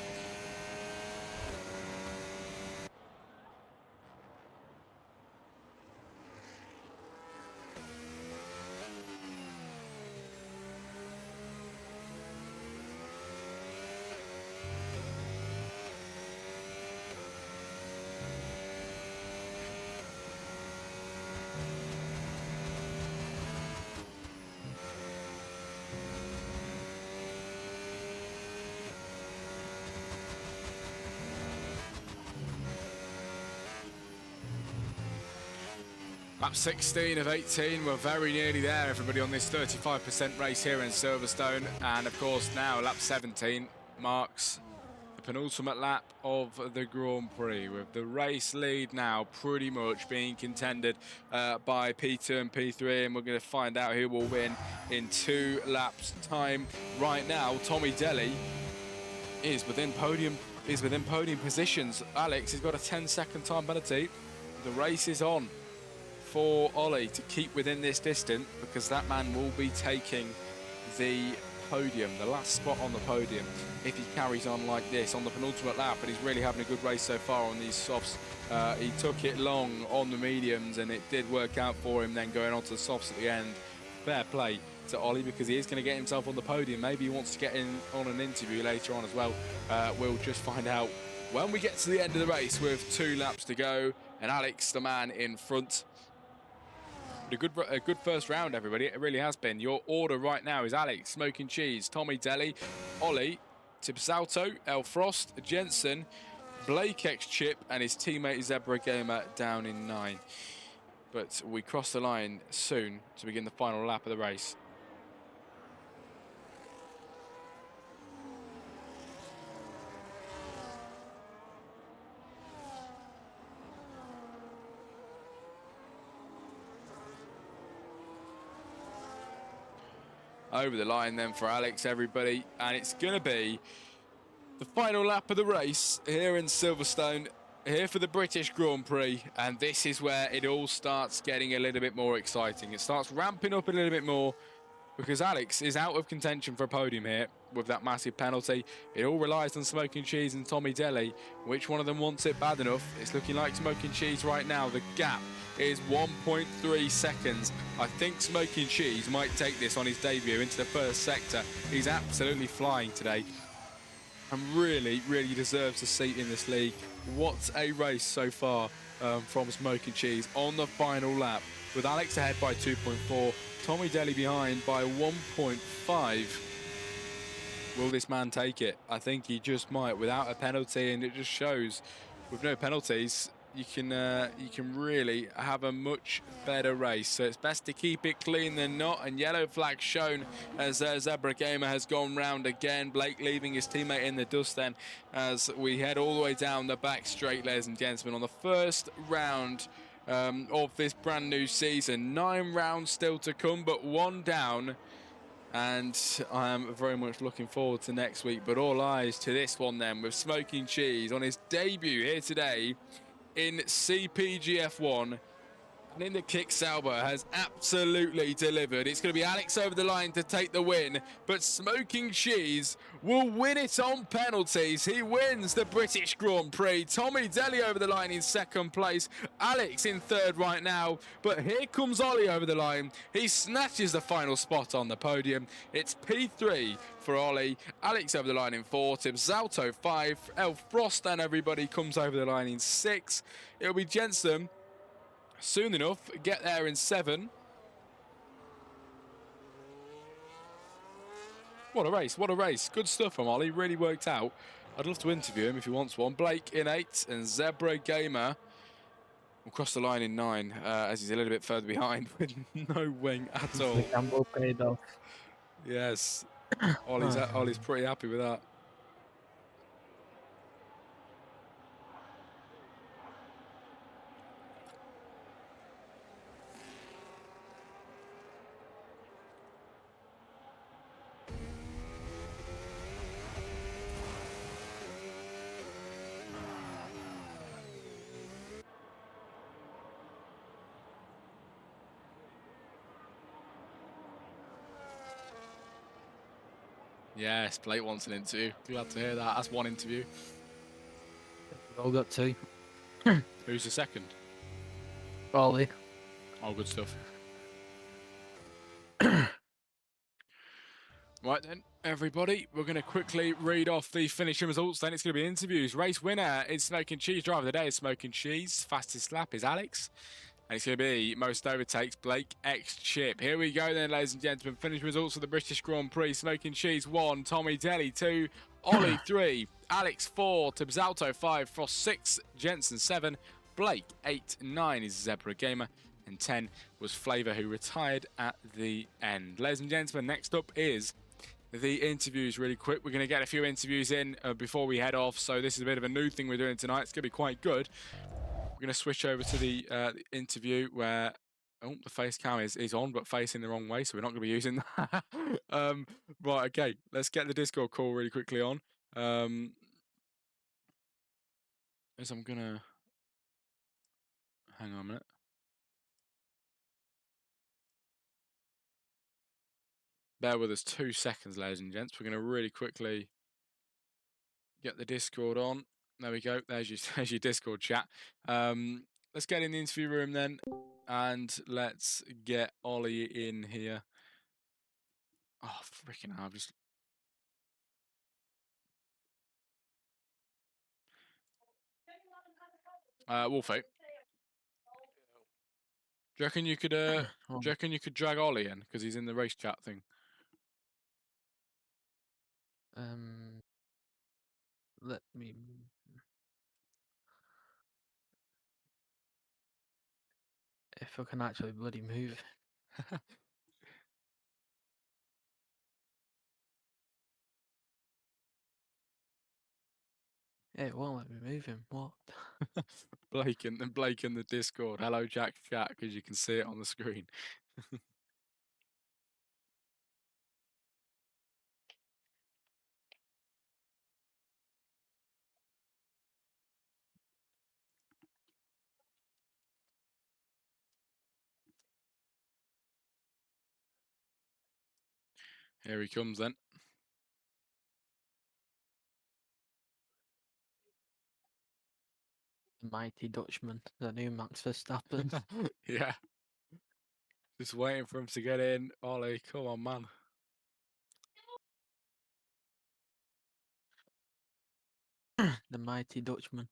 Lap 16 of 18, we're very nearly there, everybody, on this 35% race here in Silverstone. And of course now lap 17 marks the penultimate lap of the Grand Prix, with the race lead now pretty much being contended by P2 and P3, and we're going to find out who will win in 2 laps time. Right now, Tommy Delly is within podium positions. Alex has got a 10-second time penalty. The race is on for Ollie to keep within this distance, because that man will be taking the podium, the last spot on the podium, if he carries on like this on the penultimate lap. But he's really having a good race so far on these softs. He took it long on the mediums and it did work out for him, then going on to the softs at the end. Fair play to Ollie, because he is going to get himself on the podium. Maybe he wants to get in on an interview later on as well. We'll just find out when we get to the end of the race with 2 laps to go, and Alex, the man in front. A good first round, everybody. It really has been. Your order right now is Alex, Smoking Cheese, Tommy Delly, Ollie, Tipsalto, El Frost, Jensen, Blake X Chip, and his teammate Zebra Gamer down in 9. But we cross the line soon to begin the final lap of the race. Over the line then for Alex, everybody, and it's going to be the final lap of the race here in Silverstone, here for the British Grand Prix, and this is where it all starts getting a little bit more exciting. It starts ramping up a little bit more, because Alex is out of contention for a podium here with that massive penalty. It all relies on Smoking Cheese and Tommy Delly. Which one of them wants it bad enough? It's looking like Smoking Cheese right now. The gap is 1.3 seconds. I think Smoking Cheese might take this on his debut into the first sector. He's absolutely flying today and really, really deserves a seat in this league. What a race so far from Smoking Cheese on the final lap, with Alex ahead by 2.4, Tommy Delly behind by 1.5. Will this man take it? I think he just might, without a penalty, and it just shows with no penalties you can really have a much better race. So it's best to keep it clean than not, and yellow flag shown as Zebra Gamer has gone round again. Blake leaving his teammate in the dust then, as we head all the way down the back straight, ladies and gentlemen, on the first round of this brand new season. 9 rounds still to come, but 1 down, and I am very much looking forward to next week. But all eyes to this one then, with Smoking Cheese on his debut here today in CPG F1, and in the kick Sauber has absolutely delivered. It's going to be Alex over the line to take the win, but Smoking Cheese will win it on penalties. He wins the British Grand Prix. Tommy Delly over the line in second place. Alex in third right now, but here comes Ollie over the line. He snatches the final spot on the podium. It's P3 for Ollie. Alex over the line in 4. Zalto 5. El Frost and everybody comes over the line in 6. It'll be Jensen, soon enough. Get there in 7. What a race, what a race. Good stuff from Ollie, really worked out. I'd love to interview him if he wants one. Blake in 8 and Zebra Gamer will cross the line in 9 as he's a little bit further behind with no wing at all. The gamble paid off. Yes, Ollie's pretty happy with that. Yes, Blake wants an interview. Glad to hear that. That's one interview. We've all got 2. Who's the second? Ollie. Oh, good stuff. Right then, everybody, we're going to quickly read off the finishing results. Then it's going to be interviews. Race winner is Smoking Cheese. Driver of the day is Smoking Cheese. Fastest lap is Alex. And it's going to be most overtakes, Blake X Chip. Here we go then, ladies and gentlemen. Finish results of the British Grand Prix. Smoking Cheese 1, Tommy Telly 2, Ollie 3, Alex 4, Tabsalto 5, Frost 6, Jensen 7, Blake 8, 9 is Zebra Gamer, and 10 was Flavor, who retired at the end. Ladies and gentlemen, next up is the interviews really quick. We're going to get a few interviews in before we head off, so this is a bit of a new thing we're doing tonight. It's going to be quite good. We're going to switch over to the interview where the face cam is on, but facing the wrong way, so we're not going to be using that. Right, okay, let's get the Discord call really quickly on. As I'm going to... Hang on a minute. Bear with us 2 seconds, ladies and gents. We're going to really quickly get the Discord on. There we go. There's your Discord chat. Let's get in the interview room then, and let's get Ollie in here. Oh, freaking hell, I've just... Wolfie, do you reckon you could drag Ollie in because he's in the race chat thing? Let me. If I can actually bloody move. It won't let me move him. What? Blake in the Discord. Hello, Jack chat, because you can see it on the screen. Here he comes then. The mighty Dutchman, the new Max Verstappen. Yeah. Just waiting for him to get in. Ollie, come on, man. The mighty Dutchman.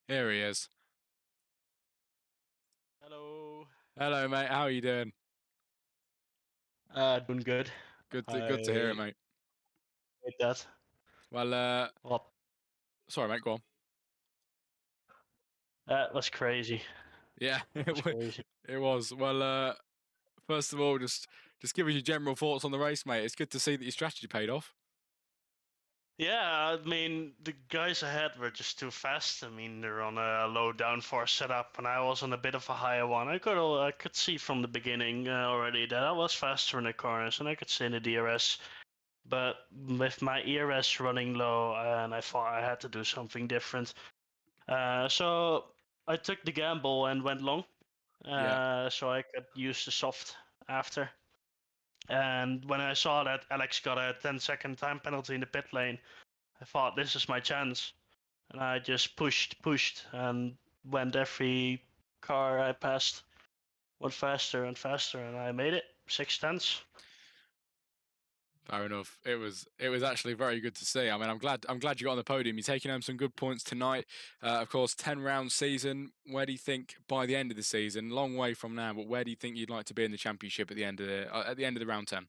Here he is. Hello. Hello, mate. How are you doing? Doing good. Good to hear it, mate. With that. Well, What? sorry, mate. Go on. That was crazy. Yeah, That was crazy. it was. Well, first of all, just give us your general thoughts on the race, mate. It's good to see that your strategy paid off. Yeah, I mean, the guys ahead were just too fast. I mean, they're on a low downforce setup, and I was on a bit of a higher one. I could see from the beginning already that I was faster in the corners, and I could see in the DRS. But with my ERS running low, and I thought I had to do something different. So I took the gamble and went long, so I could use the soft after. And when I saw that Alex got a 10-second time penalty in the pit lane, I thought this is my chance. And I just pushed, and went every car I passed went faster and faster, and I made it 6 tenths. Fair enough. It was actually very good to see. I mean, I'm glad you got on the podium. You're taking home some good points tonight. Of course, 10 round season. Where do you think by the end of the season? Long way from now, but where do you think you'd like to be in the championship at the end of the round 10?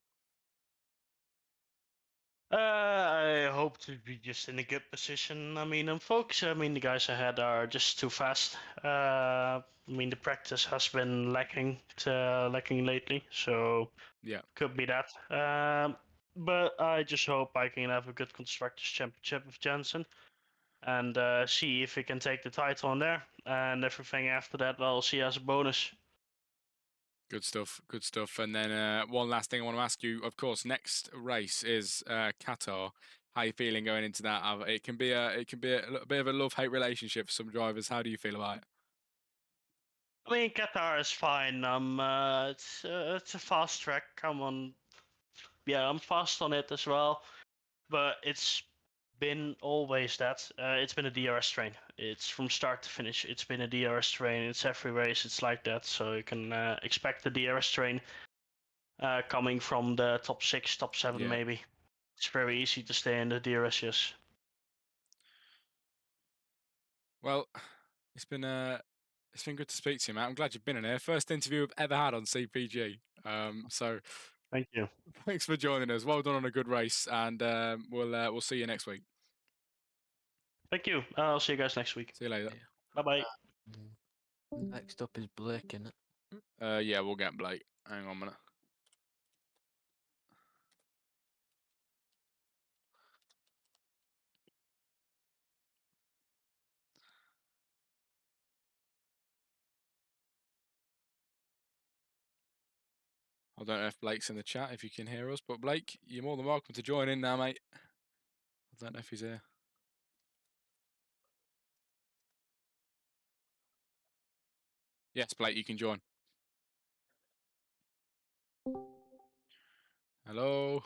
I hope to be just in a good position. I mean, folks, I mean, the guys ahead are just too fast. I mean, the practice has been lacking lately, so Yeah. could be that. But I just hope I can have a good constructors championship with Jensen and see if we can take the title on there, and everything after that I'll see as a bonus. Good stuff. Good stuff. And then one last thing I want to ask you. Of course, next race is Qatar. How are you feeling going into that? It can be a little bit of a love-hate relationship for some drivers. How do you feel about it? I mean, Qatar is fine. It's a fast track. Come on, yeah, I'm fast on it as well. But it's been always that. It's been a DRS train. It's from start to finish. It's been a DRS train. It's every race. It's like that. So you can expect the DRS train coming from the top 6, top 7 Yeah. maybe. It's very easy to stay in the DRS, yes. Well, it's been good to speak to you, Matt. I'm glad you've been in here. First interview I've ever had on CPG. So Thank you. thanks for joining us. Well done on a good race, and we'll see you next week. Thank you. I'll see you guys next week. See you later. Bye bye. Next up is Blake, innit? Yeah, we'll get Blake. Hang on a minute. I don't know if Blake's in the chat, if you can hear us, but Blake, you're more than welcome to join in now, mate. I don't know if he's here. Yes, Blake, you can join. Hello.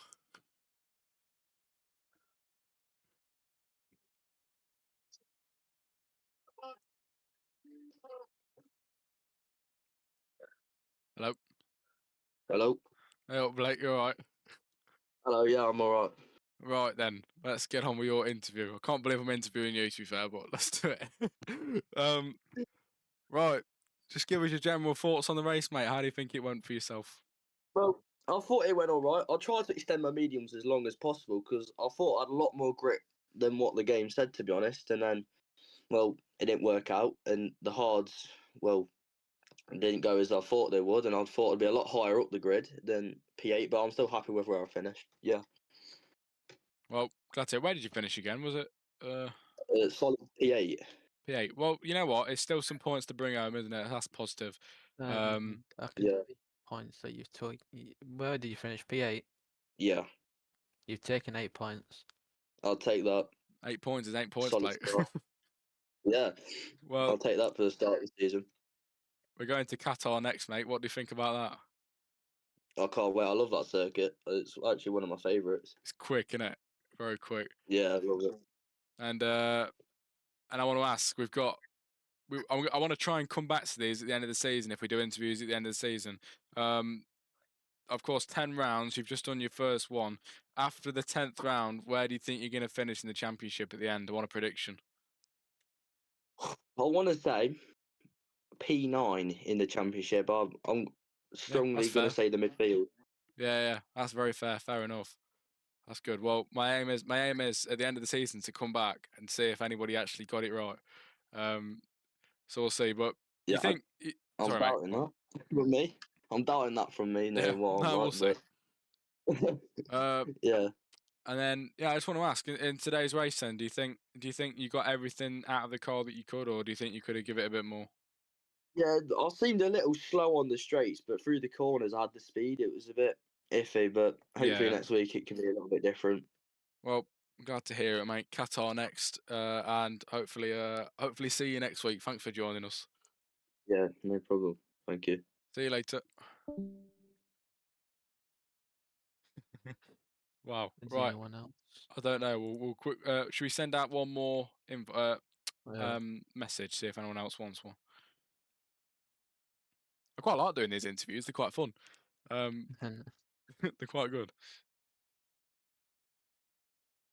Hello. Hello. Hey, Blake, you all right? Hello. Yeah, I'm all right. Right then, let's get on with your interview. I can't believe I'm interviewing you, to be fair, but let's do it. Right, just give us your general thoughts on the race, mate. How do you think it went for yourself? Well, I thought it went all right. I tried to extend my mediums as long as possible because I thought I had a lot more grip than what the game said, to be honest. And then, well, it didn't work out, and the hards, well, didn't go as I thought they would, and I thought it'd be a lot higher up the grid than P8. But I'm still happy with where I finished. Yeah, Well, glad to hear. Where did you finish again? Was it solid P8. P8? Well, you know what? It's still some points to bring home, isn't it? That's positive. I can Yeah. see points that you've took. Where did you finish? P8. Yeah, You've taken 8 points. I'll take that. 8 points is 8 points, Solid Blake. start. Yeah, Well, I'll take that for the start of the season. we're going to Qatar next, mate. What do you think about that? I can't wait. I love that circuit. It's actually one of my favourites. It's quick, isn't it? Very quick. Yeah, I love it. And I want to ask, I want to try and come back to these at the end of the season if we do interviews at the end of the season. Of course, 10 rounds. You've just done your first one. After the 10th round, where do you think you're going to finish in the championship at the end? I want a prediction. I want to say P9 in the championship. I'm strongly that's going fair. to say the midfield. Yeah, that's very fair. Fair enough. That's good. Well, my aim is at the end of the season to come back and see if anybody actually got it right. So we'll see. But Yeah, you think? I'm Sorry, doubting mate. that from me. I'm doubting that from me. Yeah, What I'm no, we'll right, see. but yeah. And then, I just want to ask, in today's race, then, do you think you got everything out of the car that you could, or do you think you could have given it a bit more? Yeah, I seemed a little slow on the straights, but through the corners I had the speed. It was a bit iffy, but hopefully Yeah. next week it can be a little bit different. Well, I'm glad to hear it, mate. Qatar next, and hopefully see you next week. Thanks for joining us. Yeah, no problem. Thank you. See you later. Wow. Is Right. anyone else? I don't know. We'll quick. Should we send out one more Yeah. message? See if anyone else wants one. I quite like doing these interviews. They're quite fun. They're quite good.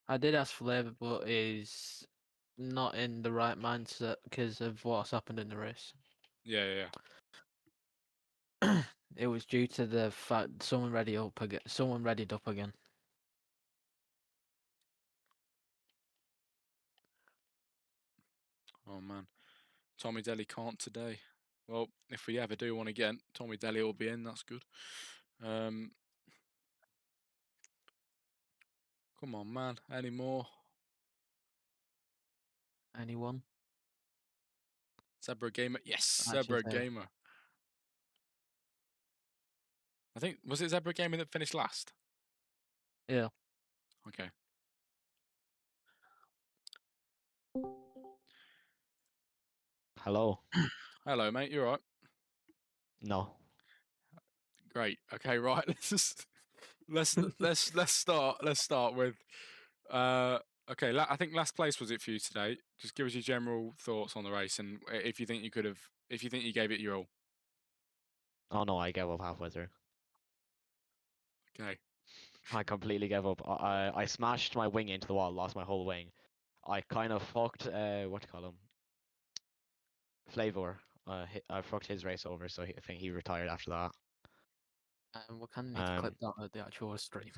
I did ask Flavor, but he's not in the right mindset because of what's happened in the race. Yeah. It was due to the fact someone readied up again. Oh man, Tommy Daly can't today. Well, if we ever do one again, Tommy Daly will be in. That's good. Come on, man. Any more? Anyone? Zebra Gamer. Yes, Actually, Zebra Gamer. I think, was it Zebra Gamer that finished last? yeah. Okay. Hello. Hello, mate. You all right? No. Great. Okay, right. Let's start with okay, I think last place was it for you today. Just give us your general thoughts on the race and if you think you could have, if you think you gave it your all. Oh no, I gave up halfway through. Okay. I completely gave up. I smashed my wing into the wall, lost my whole wing. I kind of fucked what do you call him? Flavor. I fucked his race over, so I think he retired after that. We kind of need to Um, clip that at the actual stream.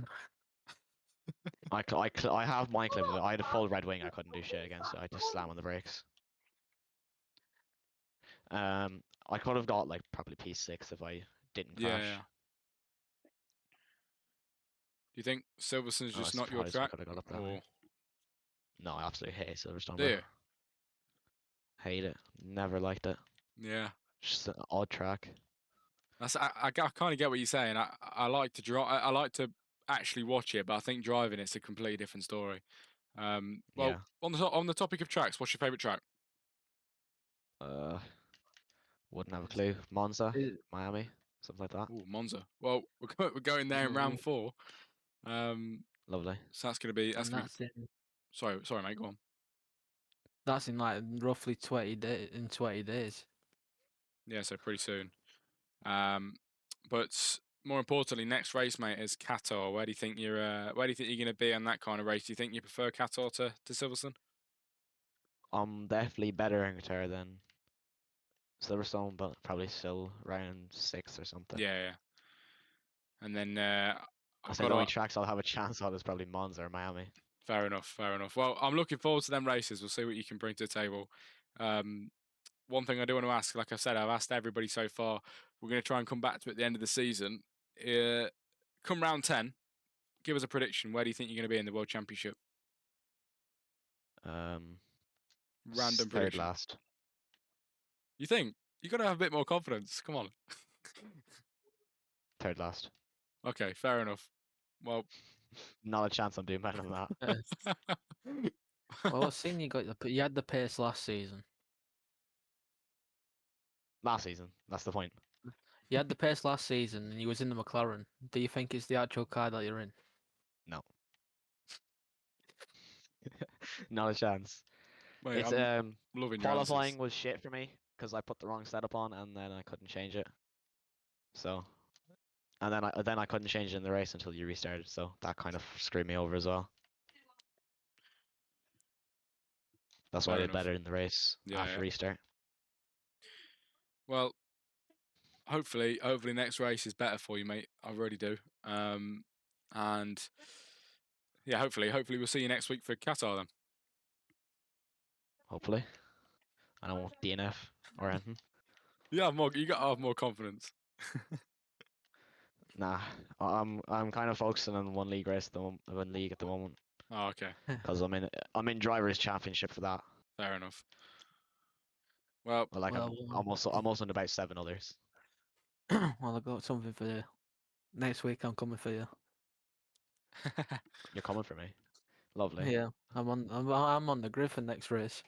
I have my clip of it. I had a full red wing. I couldn't do shit against it. I just slam on the brakes. I could have got like probably P6 if I didn't crash. Yeah. Do you think Silverstone's I was just not your surprised I track? could have got up that Or high. No, I absolutely hate Silverstone, do bro. you? Hate it. Never liked it. Yeah. Just an odd track. I kind of get what you're saying. I like to draw. I like to actually watch it, but I think driving it's a completely different story. Well, Yeah. on the topic of tracks, what's your favorite track? Uh, wouldn't have a clue. Monza, Is- Miami, something like that. Ooh, Monza. Well, we're going there in round 4. Lovely. So that's gonna and be. Sorry, mate. Go on. that's in like roughly 20 days. Yeah, so pretty soon. But more importantly, next race, mate, is Qatar. Where do you think you're gonna be on that kind of race? Do you think you prefer Qatar to Silverstone? I'm definitely better in guitar than Silverstone, but probably still round 6 or something. Yeah. And then I I've say got the only to. tracks I'll have a chance on is probably Monza or Miami. Fair enough. Well, I'm looking forward to them races. We'll see what you can bring to the table. One thing I do want to ask, like I said, I've asked everybody so far. We're going to try and come back to it at the end of the season. Come round 10, give us a prediction. Where do you think you're going to be in the World Championship? Random Third prediction. last. You think? You got to have a bit more confidence. Come on. Third last. Okay, fair enough. Well, Not a chance I'm doing better than that. Well, I've seen you had the pace last season. Last season. That's the point. You had the pace last season, and you was in the McLaren. Do you think it's the actual car that you're in? No. Not a chance. mate, It's I'm loving your qualifying answers. was shit for me because I put the wrong setup on and then I couldn't change it. So, and then I couldn't change it in the race until you restarted. So that kind of screwed me over as well. That's why I Fair did enough. better in the race after Yeah. restart. Well, hopefully next race is better for you, mate. I really do. And yeah, hopefully we'll see you next week for Qatar then. Hopefully, I don't want DNF or anything. You got to have more confidence. Nah, I'm kind of focusing on one league race at one league at the moment Oh, okay. because I'm in drivers' championship for that. Fair enough. Well, But like Well, I'm also in about 7 others. well, I got something for you. Next week, I'm coming for you. You're coming for me. Lovely. Yeah, I'm on the grid for next race.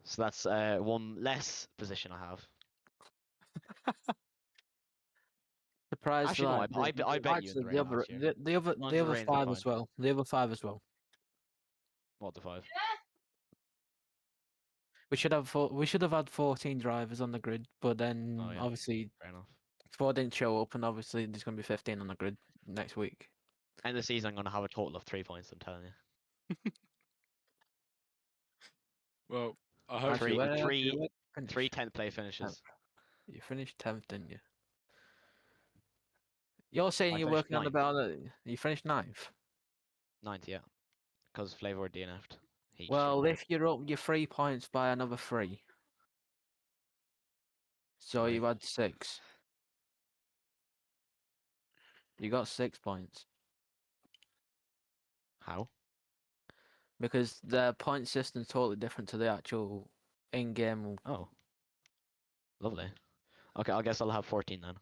So that's one less position I have. Surprised Actually, no, I bet you in the actually rain last year. the other As long as the rain's 5 fine. as well. The other 5 as well. What the 5? We should have had 14 drivers on the grid, but then Oh yeah, obviously fair enough. 4 didn't show up, and obviously there's going to be 15 on the grid next week. End of the season, I'm gonna have a total of 3 points. I'm telling you. Well, I hope Actually, Three, where did three, you three finish? 10th place finishes. You finished 10th, didn't you? You're saying I you're finished working on the 9th. ballot. You finished 9th. 9th, yeah. Because Flavor DNF'd. He Well, shouldn't. if you're up your 3 points by another 3, so Right. you had 6. You got 6 points How? because the point system's totally different to the actual in-game. Oh, lovely. Okay, I guess I'll have 14 then.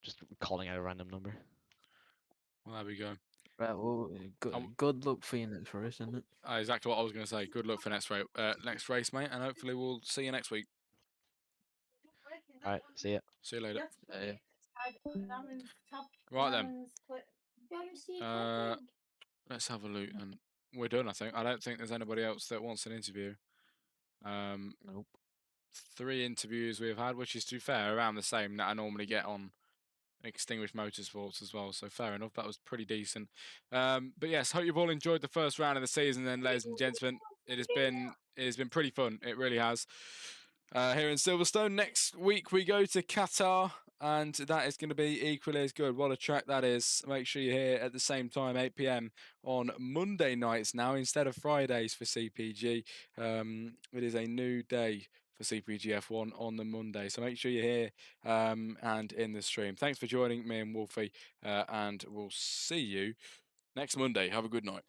Just calling out a random number. well, there we go. Right, well, good luck for your next race, isn't it? Exactly what I was going to say. Good luck for next race, mate, and hopefully we'll see you next week. Alright, see ya. See you later. Yeah. Right then. Let's have a look, and we're done. I think. I don't think there's anybody else that wants an interview. Nope. 3 interviews we've had, which is, to be fair, around the same that I normally get on Extinguished Motorsports as well. So fair enough. That was pretty decent. But yes, hope you've all enjoyed the first round of the season. Then, ladies and gentlemen, it has been pretty fun. It really has. Here in Silverstone. Next week we go to Qatar, and that is going to be equally as good. What a track that is. Make sure you're here at the same time, 8 p.m. on Monday nights now instead of Fridays for CPG. It is a new day for CPG F1 on the Monday. So make sure you're here and in the stream. Thanks for joining me and Wolfie, and we'll see you next Monday. Have a good night.